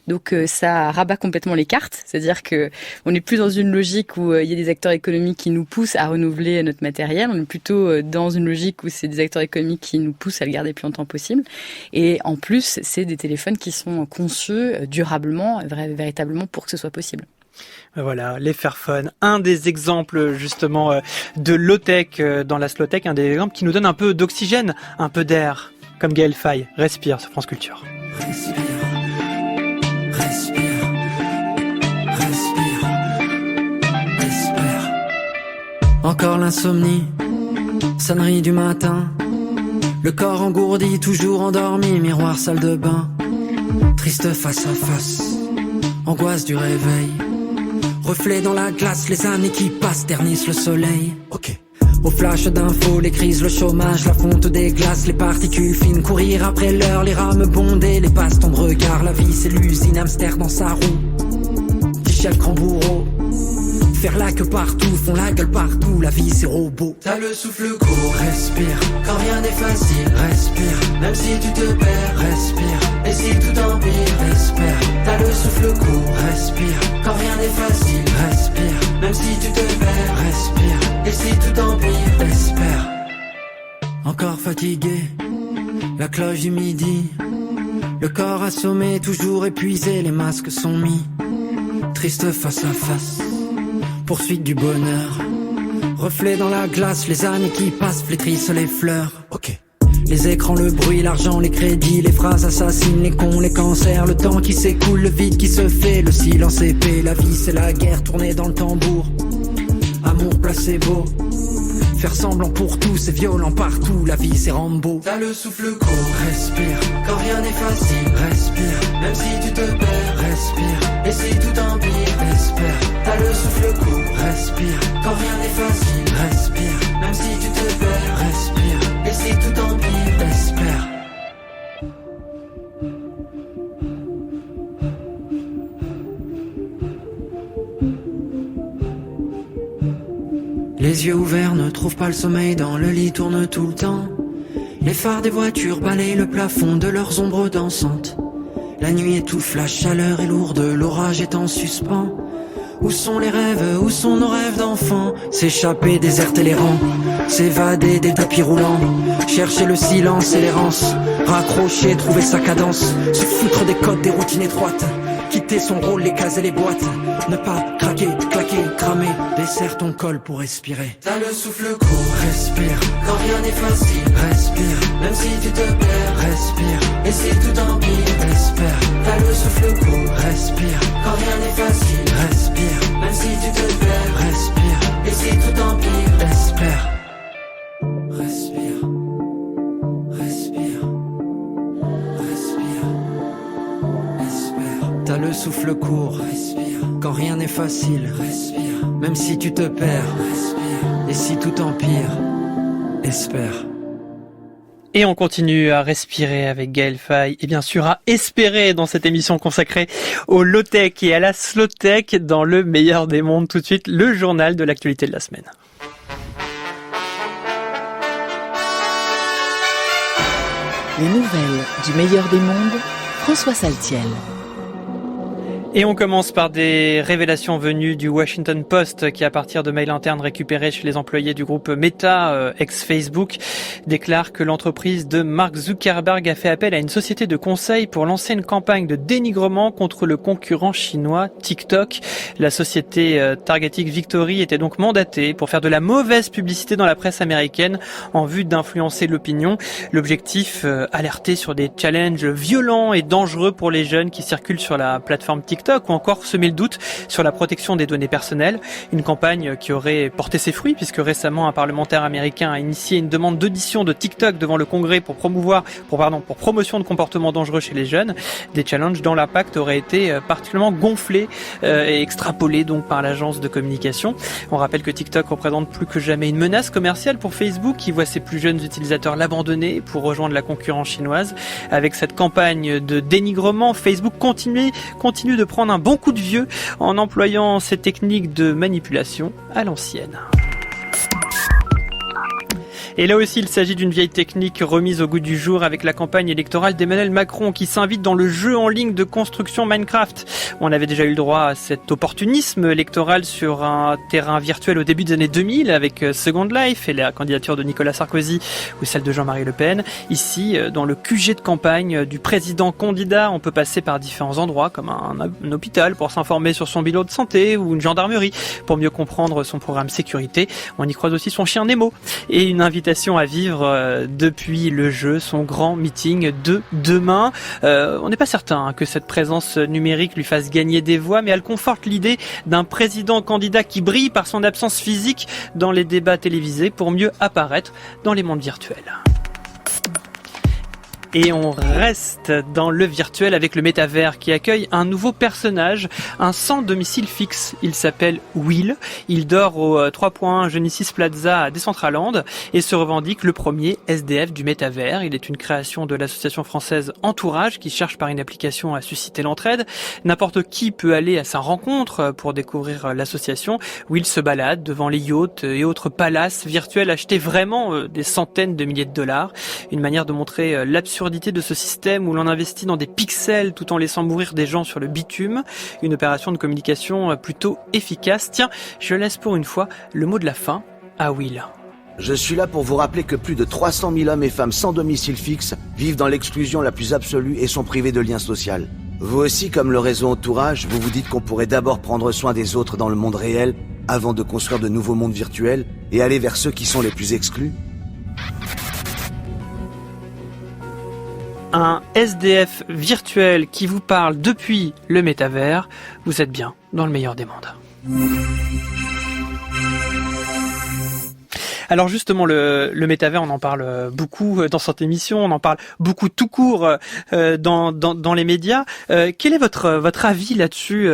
Donc ça rabat complètement les cartes, c'est-à-dire que on n'est plus dans une logique où il y a des acteurs économiques qui nous poussent à renouveler notre matériel, on est plutôt dans une logique où c'est des acteurs économiques qui nous poussent à le garder le plus longtemps possible. Et en plus, c'est des téléphones qui sont conçus durablement, véritablement pour que ce soit possible. Voilà, les Fairphones, un des exemples justement de low-tech dans la slow-tech, un des exemples qui nous donne un peu d'oxygène, un peu d'air. Comme Gaël Faye, Respire sur France Culture. Respire, respire, respire, respire. Encore l'insomnie, sonnerie du matin. Le corps engourdi, toujours endormi, miroir, salle de bain. Triste face à face, angoisse du réveil. Reflet dans la glace, les années qui passent ternissent le soleil. Ok. Au flash d'infos, les crises, le chômage, la fonte des glaces, les particules fines, courir après l'heure, les rames bondées, les passes ton regard, la vie c'est l'usine, hamster dans sa roue, petit chef grand bourreau, faire la queue partout, font la gueule partout, la vie c'est robot. T'as le souffle court, respire, quand rien n'est facile, respire, même si tu te perds, respire, et si tout empire, espère. T'as le souffle court, respire, quand rien n'est facile, respire, même si tu te perds, respire. Et si tout empire, espère. Encore fatigué, la cloche du midi. Le corps assommé, toujours épuisé, les masques sont mis. Triste face à face, poursuite du bonheur. Reflet dans la glace, les années qui passent flétrissent les fleurs. Ok. Les écrans, le bruit, l'argent, les crédits, les phrases assassines, les cons, les cancers, le temps qui s'écoule, le vide qui se fait, le silence épais, la vie c'est la guerre tournée dans le tambour. Amour placebo, faire semblant pour tout, c'est violent partout, la vie c'est Rambo. T'as le souffle court, respire, quand rien n'est facile, respire, même si tu te perds, respire, et si tout empire, espère. T'as le souffle court, respire, quand rien n'est facile, respire, même si tu te perds, respire, et si tout empire, espère. Les yeux ouverts ne trouvent pas le sommeil, dans le lit tournent tout le temps. Les phares des voitures balayent le plafond de leurs ombres dansantes. La nuit étouffe, la chaleur est lourde, l'orage est en suspens. Où sont les rêves, où sont nos rêves d'enfants? S'échapper, déserter les rangs, s'évader des tapis roulants, chercher le silence et l'errance, raccrocher, trouver sa cadence, se foutre des codes, des routines étroites, quitter son rôle, les cases et les boîtes, ne pas craquer, claquer, cramer, desserre ton col pour respirer. T'as le souffle court, respire, quand rien n'est facile, respire, même si tu te perds, respire, et si tout empire, espère. T'as le souffle court, respire, quand rien n'est facile, respire, même si tu te perds, respire, et si tout empire, espère. Respire, respire, respire, espère. T'as le souffle court, respire, quand rien n'est facile, respire, même si tu te perds, respire, et si tout empire, espère. Et on continue à respirer avec Gaël Faye et bien sûr à espérer dans cette émission consacrée au low-tech et à la slow-tech dans le meilleur des mondes. Tout de suite, le journal de l'actualité de la semaine. Les nouvelles du meilleur des mondes, François Saltiel. Et on commence par des révélations venues du Washington Post qui, à partir de mails internes récupérés chez les employés du groupe Meta, ex-Facebook, déclare que l'entreprise de Mark Zuckerberg a fait appel à une société de conseil pour lancer une campagne de dénigrement contre le concurrent chinois TikTok. La société Targeting Victory était donc mandatée pour faire de la mauvaise publicité dans la presse américaine en vue d'influencer l'opinion. L'objectif, alerter sur des challenges violents et dangereux pour les jeunes qui circulent sur la plateforme TikTok, ou encore semer le doute sur la protection des données personnelles. Une campagne qui aurait porté ses fruits puisque récemment un parlementaire américain a initié une demande d'audition de TikTok devant le Congrès pour promotion de comportements dangereux chez les jeunes. Des challenges dont l'impact aurait été particulièrement gonflé et extrapolé donc par l'agence de communication. On rappelle que TikTok représente plus que jamais une menace commerciale pour Facebook qui voit ses plus jeunes utilisateurs l'abandonner pour rejoindre la concurrence chinoise. Avec cette campagne de dénigrement, Facebook continue de prendre un bon coup de vieux en employant ces techniques de manipulation à l'ancienne. Et là aussi, il s'agit d'une vieille technique remise au goût du jour avec la campagne électorale d'Emmanuel Macron qui s'invite dans le jeu en ligne de construction Minecraft. On avait déjà eu le droit à cet opportunisme électoral sur un terrain virtuel au début des années 2000 avec Second Life et la candidature de Nicolas Sarkozy ou celle de Jean-Marie Le Pen. Ici, dans le QG de campagne du président candidat, on peut passer par différents endroits comme un hôpital pour s'informer sur son bilan de santé ou une gendarmerie pour mieux comprendre son programme sécurité. On y croise aussi son chien Nemo et une invitation à vivre depuis le jeu son grand meeting de demain. On n'est pas certain que cette présence numérique lui fasse gagner des voix, mais elle conforte l'idée d'un président candidat qui brille par son absence physique dans les débats télévisés pour mieux apparaître dans les mondes virtuels. Et on reste dans le virtuel avec le métavers qui accueille un nouveau personnage, un sans domicile fixe. Il s'appelle Will. Il dort au 3.1 Genesis Plaza à Decentraland et se revendique le premier SDF du métavers. Il est une création de l'association française Entourage qui cherche par une application à susciter l'entraide. N'importe qui peut aller à sa rencontre pour découvrir l'association. Will se balade devant les yachts et autres palaces virtuels achetés vraiment des centaines de milliers de dollars. Une manière de montrer l'absurdité de ce système où l'on investit dans des pixels tout en laissant mourir des gens sur le bitume. Une opération de communication plutôt efficace. Tiens, je laisse pour une fois le mot de la fin à Will. Je suis là pour vous rappeler que plus de 300 000 hommes et femmes sans domicile fixe vivent dans l'exclusion la plus absolue et sont privés de lien social. Vous aussi, comme le réseau Entourage, vous vous dites qu'on pourrait d'abord prendre soin des autres dans le monde réel avant de construire de nouveaux mondes virtuels et aller vers ceux qui sont les plus exclus ? Un SDF virtuel qui vous parle depuis le métavers. Vous êtes bien dans le meilleur des mondes. Alors justement, le métavers, on en parle beaucoup dans cette émission, on en parle beaucoup tout court dans les médias. Quel est votre avis là-dessus,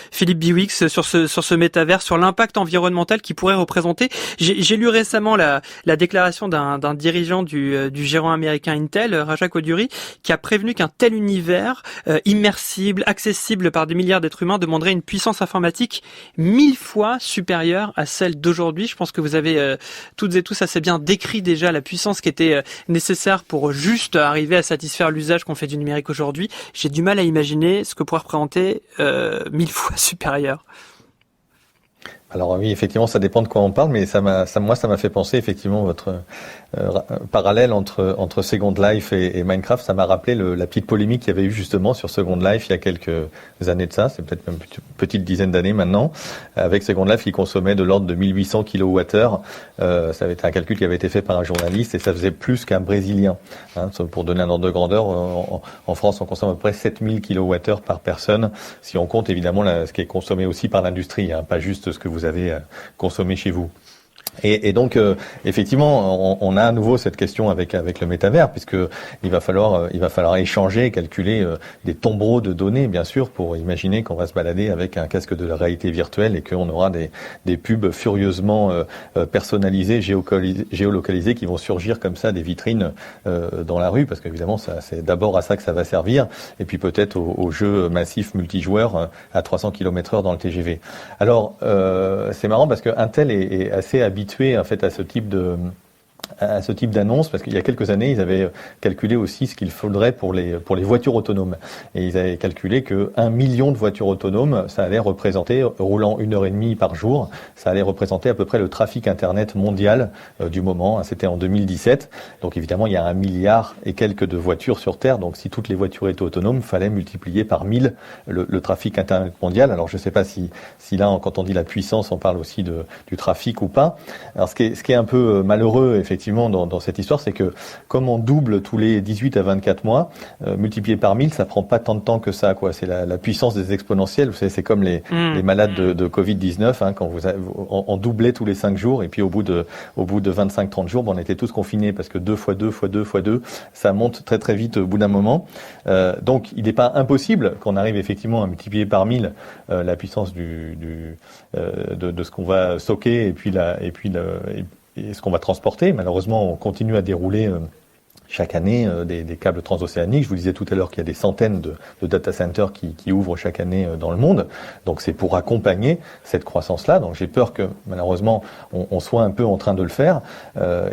Philippe Biwix, sur ce métavers, sur l'impact environnemental qu'il pourrait représenter? J'ai lu récemment la déclaration d'un dirigeant du géant américain Intel, Raja Koduri, qui a prévenu qu'un tel univers immersible, accessible par des milliards d'êtres humains, demanderait une puissance informatique 1000 fois supérieure à celle d'aujourd'hui. Je pense que vous avez toutes et tous assez bien décrit déjà la puissance qui était nécessaire pour juste arriver à satisfaire l'usage qu'on fait du numérique aujourd'hui. J'ai du mal à imaginer ce que pourrait représenter 1000 fois supérieur. Alors oui, effectivement, ça dépend de quoi on parle, mais ça m'a fait penser effectivement votre parallèle entre Second Life et Minecraft. Ça m'a rappelé la petite polémique qu'il y avait eu justement sur Second Life il y a quelques années de ça. C'est peut-être même une petite dizaine d'années maintenant. Avec Second Life, il consommait de l'ordre de 1800 kWh. Ça avait été un calcul qui avait été fait par un journaliste et ça faisait plus qu'un Brésilien. Pour donner un ordre de grandeur, en France, on consomme à peu près 7000 kWh par personne. Si on compte évidemment ce qui est consommé aussi par l'industrie, pas juste ce que vous avez consommé chez vous. Et donc effectivement, on a à nouveau cette question avec le métavers, puisque il va falloir échanger, calculer des tombereaux de données, bien sûr, pour imaginer qu'on va se balader avec un casque de la réalité virtuelle et qu'on aura des pubs furieusement personnalisées, géolocalisées, qui vont surgir comme ça des vitrines dans la rue, parce qu'évidemment, c'est d'abord à ça que ça va servir, et puis peut-être aux jeux massifs multijoueurs à 300 km/h dans le TGV. Alors c'est marrant parce que Intel est assez habitué en fait à ce type d'annonce, parce qu'il y a quelques années, ils avaient calculé aussi ce qu'il faudrait pour les voitures autonomes. Et ils avaient calculé que 1 million de voitures autonomes, ça allait représenter, roulant 1h30 par jour, ça allait représenter à peu près le trafic Internet mondial du moment. C'était en 2017. Donc évidemment, il y a 1 milliard et quelques de voitures sur Terre. Donc si toutes les voitures étaient autonomes, il fallait multiplier par 1000 le trafic Internet mondial. Alors je ne sais pas si là, quand on dit la puissance, on parle aussi du trafic ou pas. Alors ce qui est un peu malheureux, effectivement, dans cette histoire, c'est que comme on double tous les 18 à 24 mois, multiplié par 1000, ça prend pas tant de temps que ça, quoi. C'est la puissance des exponentielles. Vous savez, c'est comme les malades de Covid-19, quand on doublait tous les 5 jours, et puis au bout de 25-30 jours, on était tous confinés, parce que 2 fois 2 fois 2 fois 2, ça monte très très vite au bout d'un moment. Donc il n'est pas impossible qu'on arrive effectivement à multiplier par 1000 la puissance de ce qu'on va stocker et ce qu'on va transporter. Malheureusement, on continue à dérouler chaque année des câbles transocéaniques. Je vous disais tout à l'heure qu'il y a des centaines de data centers qui ouvrent chaque année dans le monde. Donc c'est pour accompagner cette croissance-là. Donc j'ai peur que malheureusement on soit un peu en train de le faire.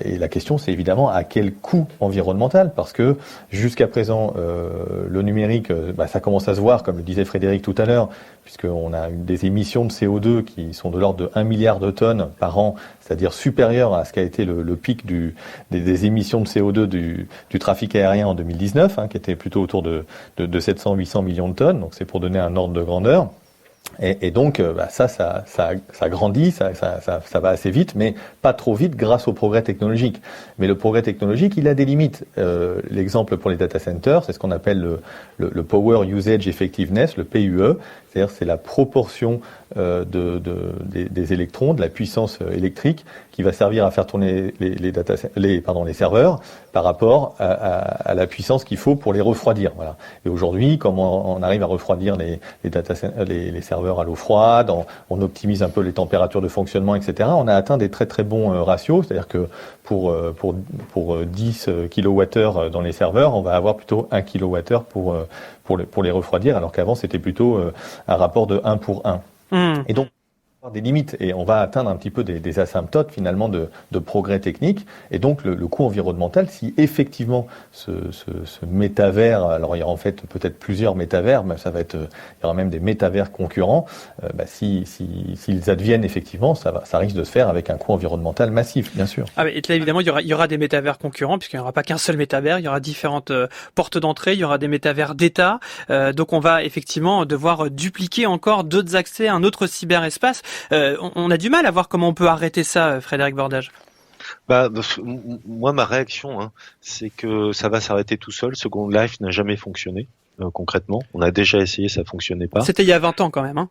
Et la question, c'est évidemment à quel coût environnemental, parce que jusqu'à présent le numérique, ça commence à se voir, comme le disait Frédéric tout à l'heure, puisqu'on a des émissions de CO2 qui sont de l'ordre de 1 milliard de tonnes par an, c'est-à-dire supérieur à ce qu'a été le pic des émissions de CO2 du trafic aérien en 2019, qui était plutôt autour de 700-800 millions de tonnes. Donc c'est pour donner un ordre de grandeur. Et donc ça grandit, ça va assez vite, mais pas trop vite grâce au progrès technologique. Mais le progrès technologique, il a des limites. L'exemple pour les data centers, c'est ce qu'on appelle le Power Usage Effectiveness, le PUE. C'est-à-dire c'est la proportion des électrons, de la puissance électrique qui va servir à faire tourner les serveurs par rapport à la puissance qu'il faut pour les refroidir. Voilà. Et aujourd'hui, comme on arrive à refroidir les serveurs à l'eau froide, on optimise un peu les températures de fonctionnement, etc. On a atteint des très très bons ratios, c'est-à-dire que pour 10 kWh dans les serveurs, on va avoir plutôt 1 kWh pour les refroidir, alors qu'avant c'était plutôt un rapport de 1 pour 1. Et donc, des limites, et on va atteindre un petit peu des asymptotes finalement de progrès technique, et donc le coût environnemental, si effectivement ce métavers, alors il y aura en fait peut-être plusieurs métavers, mais il y aura même des métavers concurrents, s'ils adviennent effectivement, ça risque de se faire avec un coût environnemental massif, bien sûr. Ah, et là évidemment il y aura des métavers concurrents, puisqu'il n'y aura pas qu'un seul métavers, il y aura différentes portes d'entrée, il y aura des métavers d'État, donc on va effectivement devoir dupliquer encore d'autres accès, un autre cyberespace. On a du mal à voir comment on peut arrêter ça, Frédéric Bordage. Moi, ma réaction, c'est que ça va s'arrêter tout seul. Second Life n'a jamais fonctionné. Concrètement, on a déjà essayé, ça fonctionnait pas. C'était il y a 20 ans quand même,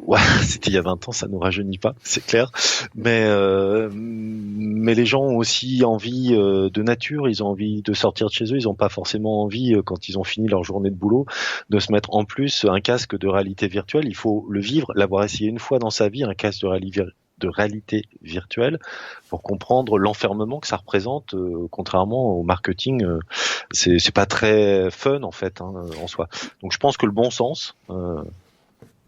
Ouais, c'était il y a 20 ans, ça nous rajeunit pas, c'est clair. Mais les gens ont aussi envie de nature, ils ont envie de sortir de chez eux, ils ont pas forcément envie, quand ils ont fini leur journée de boulot, de se mettre en plus un casque de réalité virtuelle. Il faut le vivre, l'avoir essayé une fois dans sa vie, un casque de réalité virtuelle, pour comprendre l'enfermement que ça représente. Contrairement au marketing, c'est pas très fun en fait, en soi. Donc je pense que le bon sens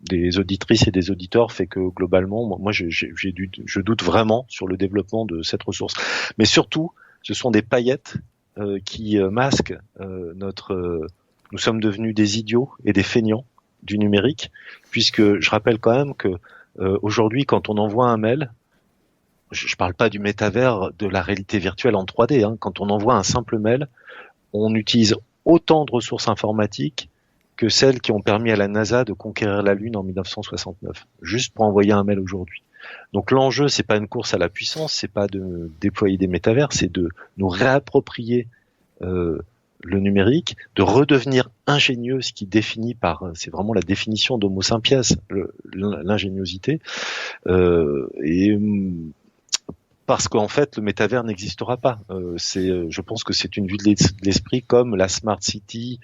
des auditrices et des auditeurs fait que globalement, moi je doute vraiment sur le développement de cette ressource. Mais surtout, ce sont des paillettes qui masquent nous sommes devenus des idiots et des feignants du numérique, puisque je rappelle quand même que Aujourd'hui, quand on envoie un mail, je parle pas du métavers, de la réalité virtuelle en 3D, hein, quand on envoie un simple mail, on utilise autant de ressources informatiques que celles qui ont permis à la NASA de conquérir la Lune en 1969, juste pour envoyer un mail aujourd'hui. Donc l'enjeu, c'est pas une course à la puissance, c'est pas de déployer des métavers, c'est de nous réapproprier le numérique, de redevenir ingénieux, ce qui définit c'est vraiment la définition d'Homo sapiens, l'ingéniosité, et parce qu'en fait le métavers n'existera pas. Je pense que c'est une vue de l'esprit comme la Smart City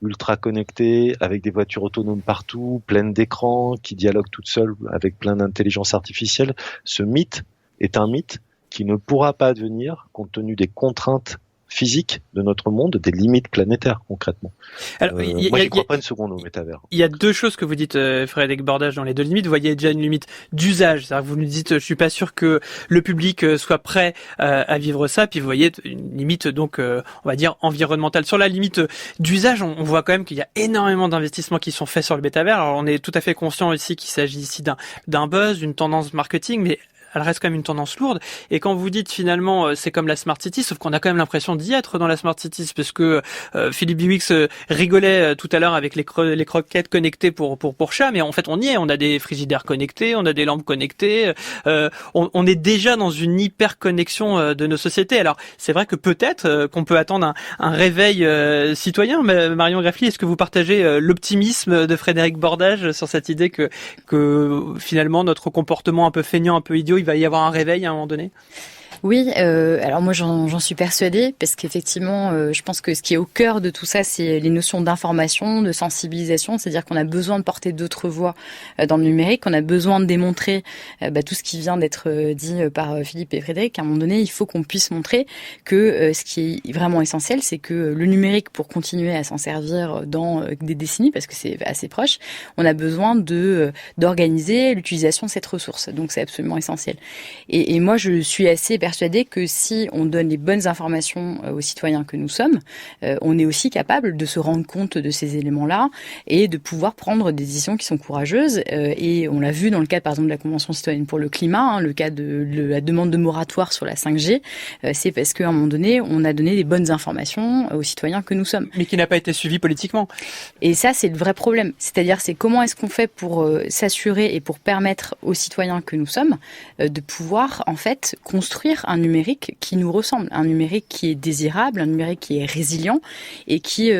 ultra connectée, avec des voitures autonomes partout, pleines d'écrans, qui dialoguent toutes seules avec plein d'intelligence artificielle. Ce mythe est un mythe qui ne pourra pas advenir compte tenu des contraintes physique de notre monde, des limites planétaires concrètement. Alors, moi, j'y crois pas une seconde au métavers. Il y a deux choses que vous dites, Frédéric Bordage, dans les deux limites. Vous voyez déjà une limite d'usage, c'est-à-dire que vous nous dites, je suis pas sûr que le public soit prêt à vivre ça. Puis vous voyez une limite donc, on va dire environnementale. Sur la limite d'usage, on voit quand même qu'il y a énormément d'investissements qui sont faits sur le métavers. Alors on est tout à fait conscient ici qu'il s'agit ici d'un buzz, d'une tendance marketing, mais elle reste quand même une tendance lourde. Et quand vous dites finalement c'est comme la Smart City, sauf qu'on a quand même l'impression d'y être dans la Smart City, parce que Philippe Biwix rigolait tout à l'heure avec les croquettes connectées pour chats, mais en fait on y est. On a des frigidaires connectés, on a des lampes connectées, on est déjà dans une hyper connexion de nos sociétés. Alors c'est vrai que peut-être qu'on peut attendre un réveil citoyen. Mais Marion Greffly, est-ce que vous partagez l'optimisme de Frédéric Bordage sur cette idée que finalement notre comportement un peu feignant, un peu idiot, il va y avoir un réveil à un moment donné? Oui, alors moi j'en suis persuadée, parce qu'effectivement, je pense que ce qui est au cœur de tout ça, c'est les notions d'information, de sensibilisation, c'est-à-dire qu'on a besoin de porter d'autres voix dans le numérique, on a besoin de démontrer tout ce qui vient d'être dit par Philippe et Frédéric. À un moment donné, il faut qu'on puisse montrer que ce qui est vraiment essentiel, c'est que le numérique, pour continuer à s'en servir dans des décennies, parce que c'est assez proche, on a besoin d'organiser l'utilisation de cette ressource. Donc c'est absolument essentiel. Et moi je suis assez persuadée que si on donne les bonnes informations aux citoyens que nous sommes, on est aussi capable de se rendre compte de ces éléments-là et de pouvoir prendre des décisions qui sont courageuses. Et on l'a vu dans le cas, par exemple, de la Convention citoyenne pour le climat, le cas de la demande de moratoire sur la 5G, c'est parce qu'à un moment donné, on a donné les bonnes informations aux citoyens que nous sommes. Mais qui n'a pas été suivi politiquement. Et ça, c'est le vrai problème. C'est-à-dire, c'est comment est-ce qu'on fait pour s'assurer et pour permettre aux citoyens que nous sommes de pouvoir, en fait, construire un numérique qui nous ressemble, un numérique qui est désirable, un numérique qui est résilient et qui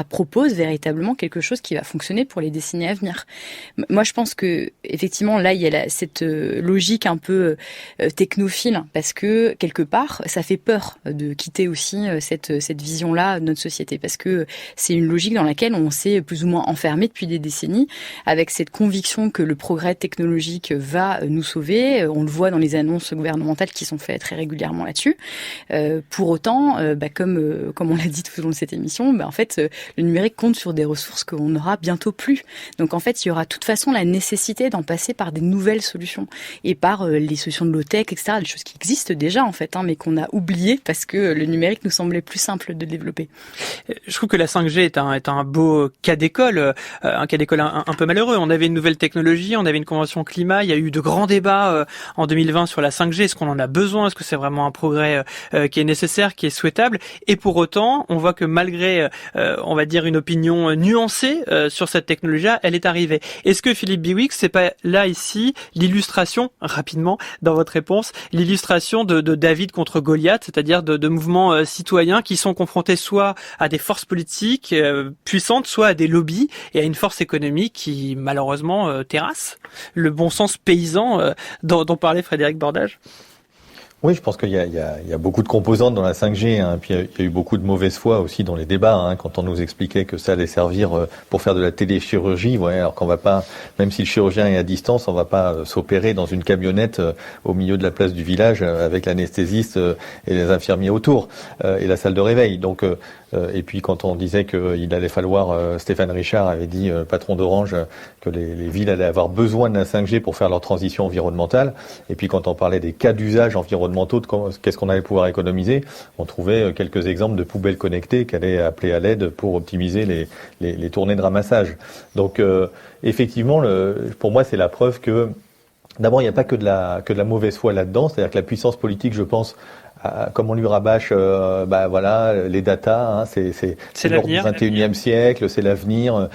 propose véritablement quelque chose qui va fonctionner pour les décennies à venir. Moi, je pense que effectivement, là, il y a cette logique un peu technophile, parce que quelque part, ça fait peur de quitter aussi cette vision-là de notre société, parce que c'est une logique dans laquelle on s'est plus ou moins enfermé depuis des décennies, avec cette conviction que le progrès technologique va nous sauver. On le voit dans les annonces gouvernementales qui sont faites très régulièrement là-dessus. Pour autant, comme on l'a dit tout au long de cette émission, en fait, le numérique compte sur des ressources qu'on n'aura bientôt plus. Donc en fait, il y aura de toute façon la nécessité d'en passer par des nouvelles solutions et par les solutions de low-tech, etc., des choses qui existent déjà en fait, mais qu'on a oubliées parce que le numérique nous semblait plus simple de développer. Je trouve que la 5G est un beau cas d'école, un cas d'école un peu malheureux. On avait une nouvelle technologie, on avait une convention climat, il y a eu de grands débats en 2020 sur la 5G. Est-ce qu'on en a besoin? Est-ce que c'est vraiment un progrès qui est nécessaire, qui est souhaitable? Et pour autant, on voit que malgré on va dire une opinion nuancée sur cette technologie-là, elle est arrivée. Est-ce que Philippe Biwix, c'est pas là ici l'illustration, rapidement dans votre réponse, l'illustration de David contre Goliath, c'est-à-dire de mouvements citoyens qui sont confrontés soit à des forces politiques puissantes, soit à des lobbies et à une force économique qui malheureusement terrasse le bon sens paysan dont parlait Frédéric Bordage? Oui, je pense qu'il y a beaucoup de composantes dans la 5G, puis il y a eu beaucoup de mauvaise foi aussi dans les débats, quand on nous expliquait que ça allait servir pour faire de la téléchirurgie, alors qu'on va pas, même si le chirurgien est à distance, on va pas s'opérer dans une camionnette au milieu de la place du village avec l'anesthésiste et les infirmiers autour et la salle de réveil. Donc Et puis quand on disait qu'il allait falloir, Stéphane Richard avait dit, patron d'Orange, que les villes allaient avoir besoin de la 5G pour faire leur transition environnementale. Et puis quand on parlait des cas d'usage environnementaux, qu'est-ce qu'on allait pouvoir économiser, on trouvait quelques exemples de poubelles connectées qui allaient appeler à l'aide pour optimiser les tournées de ramassage. Donc effectivement, pour moi, c'est la preuve que d'abord, il n'y a pas que de la mauvaise foi là-dedans. C'est-à-dire que la puissance politique, je pense, comme on lui rabâche, les data, c'est l'ordre du 21e siècle, c'est l'avenir,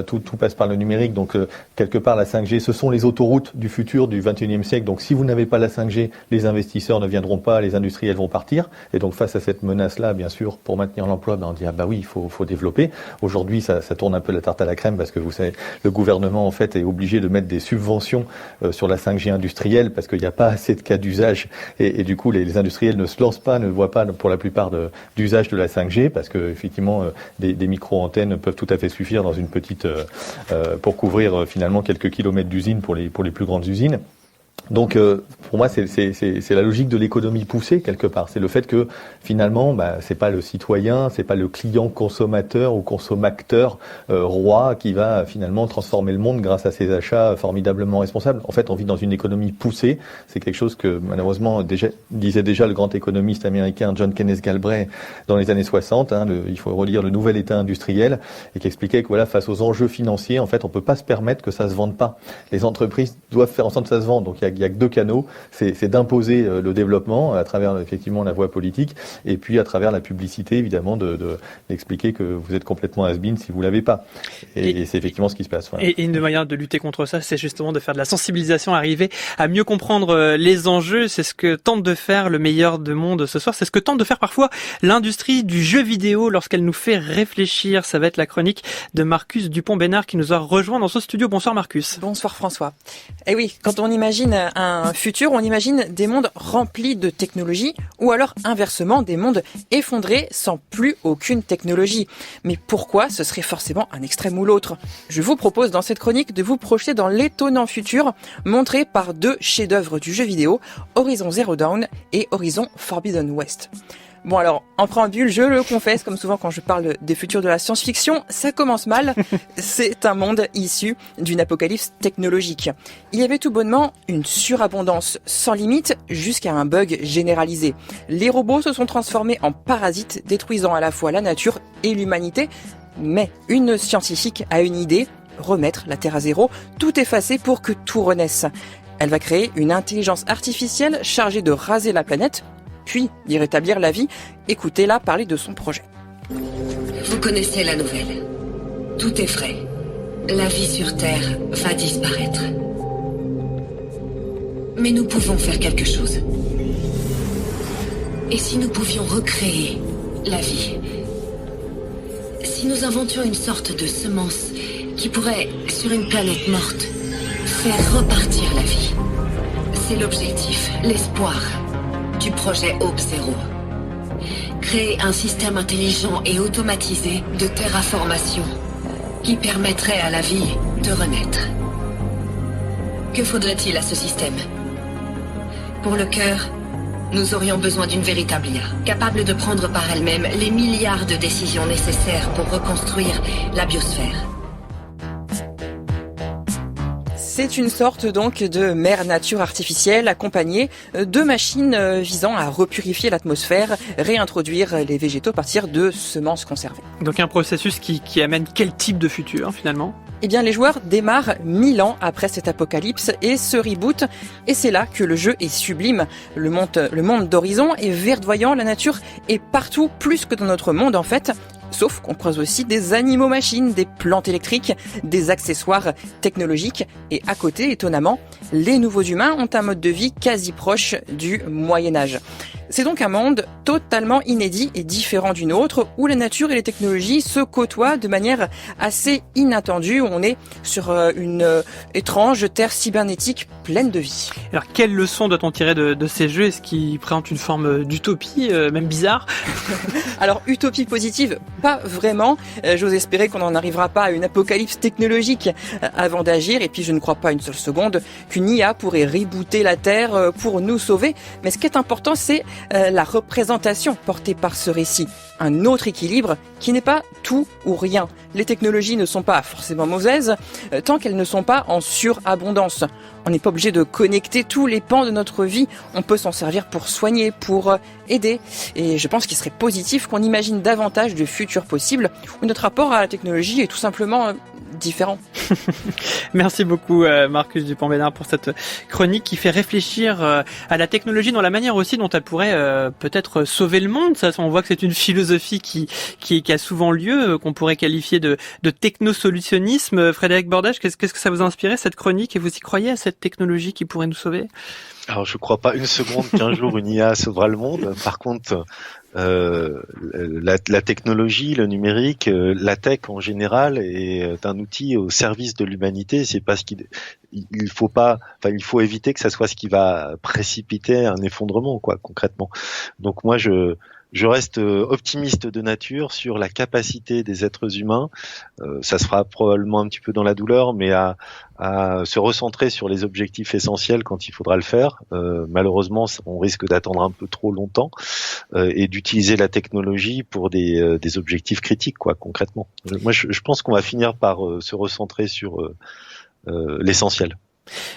tout passe par le numérique. Donc, quelque part, la 5G, ce sont les autoroutes du futur du 21e siècle. Donc, si vous n'avez pas la 5G, les investisseurs ne viendront pas, les industriels vont partir. Et donc, face à cette menace-là, bien sûr, pour maintenir l'emploi, on dit, oui, il faut développer. Aujourd'hui, ça tourne un peu la tarte à la crème parce que vous savez, le gouvernement, en fait, est obligé de mettre des subventions sur la 5G industrielle parce qu'il n'y a pas assez de cas d'usage. Et du coup, les industriels ne voient pas pour la plupart d'usage de la 5G parce que effectivement des micro-antennes peuvent tout à fait suffire dans une petite pour couvrir finalement quelques kilomètres d'usines pour les plus grandes usines. Donc pour moi c'est la logique de l'économie poussée quelque part. C'est le fait que finalement c'est pas le citoyen, c'est pas le client consommateur ou consommateur roi qui va finalement transformer le monde grâce à ses achats formidablement responsables. En fait, on vit dans une économie poussée. C'est quelque chose que malheureusement disait déjà le grand économiste américain John Kenneth Galbraith dans les années 60. Il faut relire le Nouvel État industriel et qui expliquait que voilà, face aux enjeux financiers, en fait, on peut pas se permettre que ça se vende pas. Les entreprises doivent faire en sorte que ça se vende. Donc il y a que deux canaux, c'est d'imposer le développement à travers effectivement la voie politique et puis à travers la publicité évidemment d'expliquer que vous êtes complètement has-been si vous l'avez pas. Et c'est effectivement ce qui se passe. Voilà. Et une manière de lutter contre ça, c'est justement de faire de la sensibilisation, arriver à mieux comprendre les enjeux. C'est ce que tente de faire le meilleur de monde ce soir. C'est ce que tente de faire parfois l'industrie du jeu vidéo lorsqu'elle nous fait réfléchir. Ça va être la chronique de Marcus Dupont-Bénard qui nous a rejoint dans ce studio. Bonsoir Marcus. Bonsoir François. Eh oui, quand on imagine un futur, on imagine des mondes remplis de technologie ou alors inversement des mondes effondrés sans plus aucune technologie. Mais pourquoi ce serait forcément un extrême ou l'autre ? Je vous propose dans cette chronique de vous projeter dans l'étonnant futur montré par deux chefs-d'œuvre du jeu vidéo, Horizon Zero Dawn et Horizon Forbidden West. Bon alors, en préambule, je le confesse, comme souvent quand je parle des futurs de la science-fiction, ça commence mal. C'est un monde issu d'une apocalypse technologique. Il y avait tout bonnement une surabondance sans limite jusqu'à un bug généralisé. Les robots se sont transformés en parasites, détruisant à la fois la nature et l'humanité. Mais une scientifique a une idée, remettre la Terre à zéro, tout effacer pour que tout renaisse. Elle va créer une intelligence artificielle chargée de raser la planète, puis d'y rétablir la vie. Écoutez-la parler de son projet. Vous connaissez la nouvelle. Tout est frais. La vie sur Terre va disparaître. Mais nous pouvons faire quelque chose. Et si nous pouvions recréer la vie ? Si nous inventions une sorte de semence qui pourrait, sur une planète morte, faire repartir la vie. C'est l'objectif, l'espoir du projet Hope Zero. Créer un système intelligent et automatisé de terraformation qui permettrait à la vie de renaître. Que faudrait-il à ce système ? Pour le cœur, nous aurions besoin d'une véritable IA, capable de prendre par elle-même les milliards de décisions nécessaires pour reconstruire la biosphère. C'est une sorte donc de mère nature artificielle accompagnée de machines visant à repurifier l'atmosphère, réintroduire les végétaux à partir de semences conservées. Donc un processus qui amène quel type de futur finalement ? Eh bien, les joueurs démarrent 1000 ans après cet apocalypse et se rebootent. Et c'est là que le jeu est sublime. Le monde d'Horizon est verdoyant, la nature est partout, plus que dans notre monde en fait. Sauf qu'on croise aussi des animaux-machines, des plantes électriques, des accessoires technologiques. Et à côté, étonnamment, les nouveaux humains ont un mode de vie quasi proche du Moyen-Âge. C'est donc un monde totalement inédit et différent du nôtre, où la nature et les technologies se côtoient de manière assez inattendue. On est sur une étrange terre cybernétique pleine de vie. Alors, quelle leçon doit-on tirer de ces jeux ? Est-ce qu'ils présentent une forme d'utopie, même bizarre ? Alors, utopie positive, pas vraiment. J'ose espérer qu'on n'en arrivera pas à une apocalypse technologique avant d'agir. Et puis, je ne crois pas une seule seconde qu'une IA pourrait rebooter la Terre pour nous sauver. Mais ce qui est important, c'est la représentation portée par ce récit. Un autre équilibre qui n'est pas tout ou rien. Les technologies ne sont pas forcément mauvaises tant qu'elles ne sont pas en surabondance. On n'est pas obligé de connecter tous les pans de notre vie. On peut s'en servir pour soigner, pour aider. Et je pense qu'il serait positif qu'on imagine davantage de futurs possibles où notre rapport à la technologie est tout simplement différent. Merci beaucoup Marcus Dupont-Bénard pour cette chronique qui fait réfléchir à la technologie dans la manière aussi dont elle pourrait peut-être sauver le monde. Ça, on voit que c'est une philosophie qui a souvent lieu, qu'on pourrait qualifier de technosolutionnisme. Frédéric Bordage, qu'est-ce que ça vous a inspiré cette chronique et vous y croyez à cette technologie qui pourrait nous sauver? Alors je crois pas une seconde qu'un jour une IA sauvera le monde. Par contre, la technologie, le numérique, la tech en général est un outil au service de l'humanité. C'est pas ce il faut éviter que ça soit ce qui va précipiter un effondrement, quoi, concrètement. Donc moi je reste optimiste de nature sur la capacité des êtres humains. Ça se fera probablement un petit peu dans la douleur, mais à se recentrer sur les objectifs essentiels quand il faudra le faire. Malheureusement, on risque d'attendre un peu trop longtemps et d'utiliser la technologie pour des objectifs critiques, quoi, concrètement. Moi, je pense qu'on va finir par se recentrer sur l'essentiel.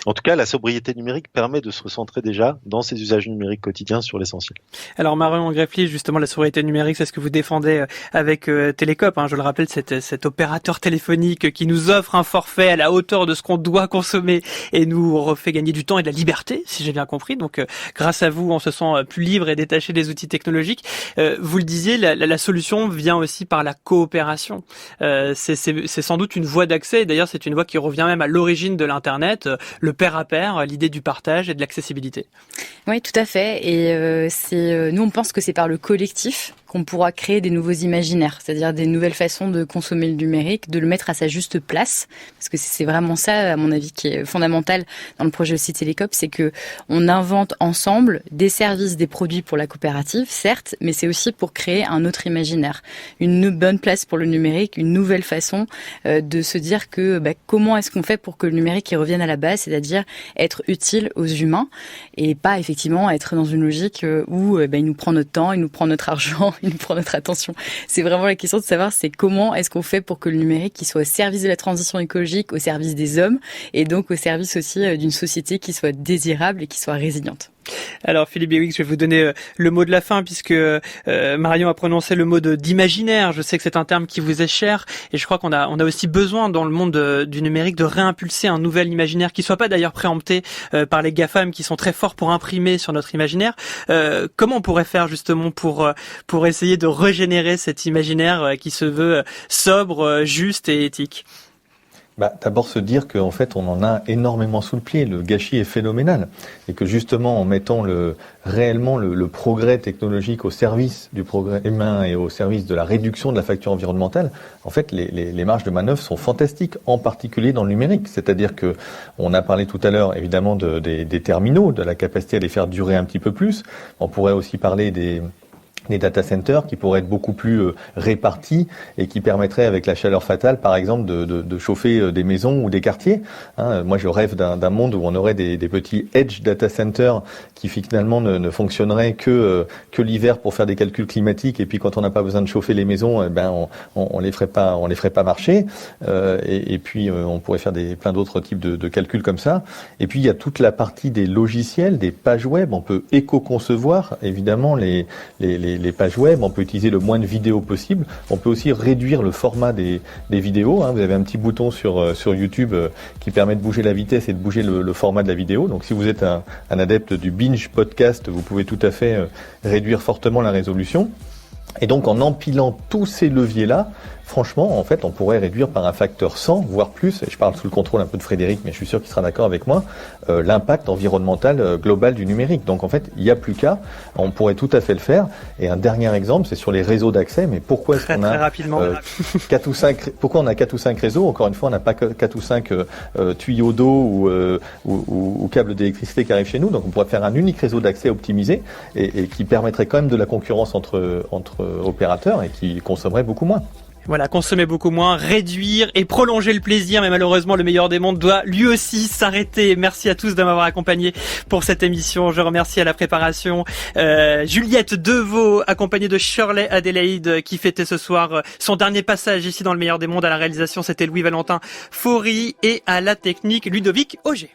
En tout cas, la sobriété numérique permet de se recentrer déjà dans ses usages numériques quotidiens sur l'essentiel. Alors Marion Greffly, justement, la sobriété numérique, c'est ce que vous défendez avec Télécope. Je le rappelle, cet opérateur téléphonique qui nous offre un forfait à la hauteur de ce qu'on doit consommer et nous refait gagner du temps et de la liberté, si j'ai bien compris. Donc, grâce à vous, on se sent plus libre et détaché des outils technologiques. Vous le disiez, la solution vient aussi par la coopération. C'est sans doute une voie d'accès. D'ailleurs, c'est une voie qui revient même à l'origine de l'Internet. Le pair à pair, l'idée du partage et de l'accessibilité. Oui, tout à fait. Et nous, on pense que c'est par le collectif qu'on pourra créer des nouveaux imaginaires, c'est-à-dire des nouvelles façons de consommer le numérique, de le mettre à sa juste place, parce que c'est vraiment ça, à mon avis, qui est fondamental dans le projet aussi Télécope, c'est que on invente ensemble des services, des produits pour la coopérative, certes, mais c'est aussi pour créer un autre imaginaire, une bonne place pour le numérique, une nouvelle façon de se dire que comment est-ce qu'on fait pour que le numérique y revienne à la base, c'est-à-dire être utile aux humains et pas effectivement être dans une logique où il nous prend notre temps, il nous prend notre argent, il nous prend notre attention. C'est vraiment la question de savoir, c'est comment est-ce qu'on fait pour que le numérique qui soit au service de la transition écolique, au service des hommes, et donc au service aussi d'une société qui soit désirable et qui soit résiliente. Alors Philippe Béwick, je vais vous donner le mot de la fin puisque Marion a prononcé le mot d'imaginaire. Je sais que c'est un terme qui vous est cher et je crois qu'on a aussi besoin dans le monde du numérique de réimpulser un nouvel imaginaire qui soit pas d'ailleurs préempté par les GAFAM qui sont très forts pour imprimer sur notre imaginaire. Comment on pourrait faire justement pour essayer de régénérer cet imaginaire qui se veut sobre, juste et éthique? D'abord se dire qu'en fait on en a énormément sous le pied, le gâchis est phénoménal et que justement en mettant réellement le progrès technologique au service du progrès humain et au service de la réduction de la facture environnementale, en fait les marges de manœuvre sont fantastiques, en particulier dans le numérique. C'est-à-dire que on a parlé tout à l'heure évidemment des terminaux, de la capacité à les faire durer un petit peu plus. On pourrait aussi parler des data centers qui pourraient être beaucoup plus répartis et qui permettraient avec la chaleur fatale par exemple de chauffer des maisons ou des quartiers. Moi je rêve d'un monde où on aurait des petits edge data centers qui finalement ne fonctionneraient que l'hiver pour faire des calculs climatiques et puis quand on n'a pas besoin de chauffer les maisons, on les ferait pas marcher et puis on pourrait faire plein d'autres types de calculs comme ça. Et puis il y a toute la partie des logiciels, des pages web, on peut éco-concevoir évidemment les pages web, on peut utiliser le moins de vidéos possible, on peut aussi réduire le format des vidéos. Vous avez un petit bouton sur YouTube qui permet de bouger la vitesse et de bouger le format de la vidéo. Donc si vous êtes un adepte du binge podcast, vous pouvez tout à fait réduire fortement la résolution. Et donc en empilant tous ces leviers-là, franchement, en fait, on pourrait réduire par un facteur 100, voire plus, et je parle sous le contrôle un peu de Frédéric, mais je suis sûr qu'il sera d'accord avec moi, l'impact environnemental global du numérique. Donc en fait, il n'y a plus qu'à, on pourrait tout à fait le faire. Et un dernier exemple, c'est sur les réseaux d'accès, mais pourquoi est-ce qu'on a 4 ou 5, pourquoi on a 4 ou 5 réseaux? Encore une fois, on n'a pas 4 ou 5 tuyaux d'eau ou câbles d'électricité qui arrivent chez nous, donc on pourrait faire un unique réseau d'accès optimisé et qui permettrait quand même de la concurrence entre opérateurs et qui consommerait beaucoup moins. Voilà, consommer beaucoup moins, réduire et prolonger le plaisir, mais malheureusement le meilleur des mondes doit lui aussi s'arrêter. Merci à tous de m'avoir accompagné pour cette émission. Je remercie à la préparation Juliette Deveau, accompagnée de Shirley Adélaïde, qui fêtait ce soir son dernier passage ici dans le meilleur des mondes. À la réalisation, c'était Louis-Valentin Faury et à la technique, Ludovic Auger.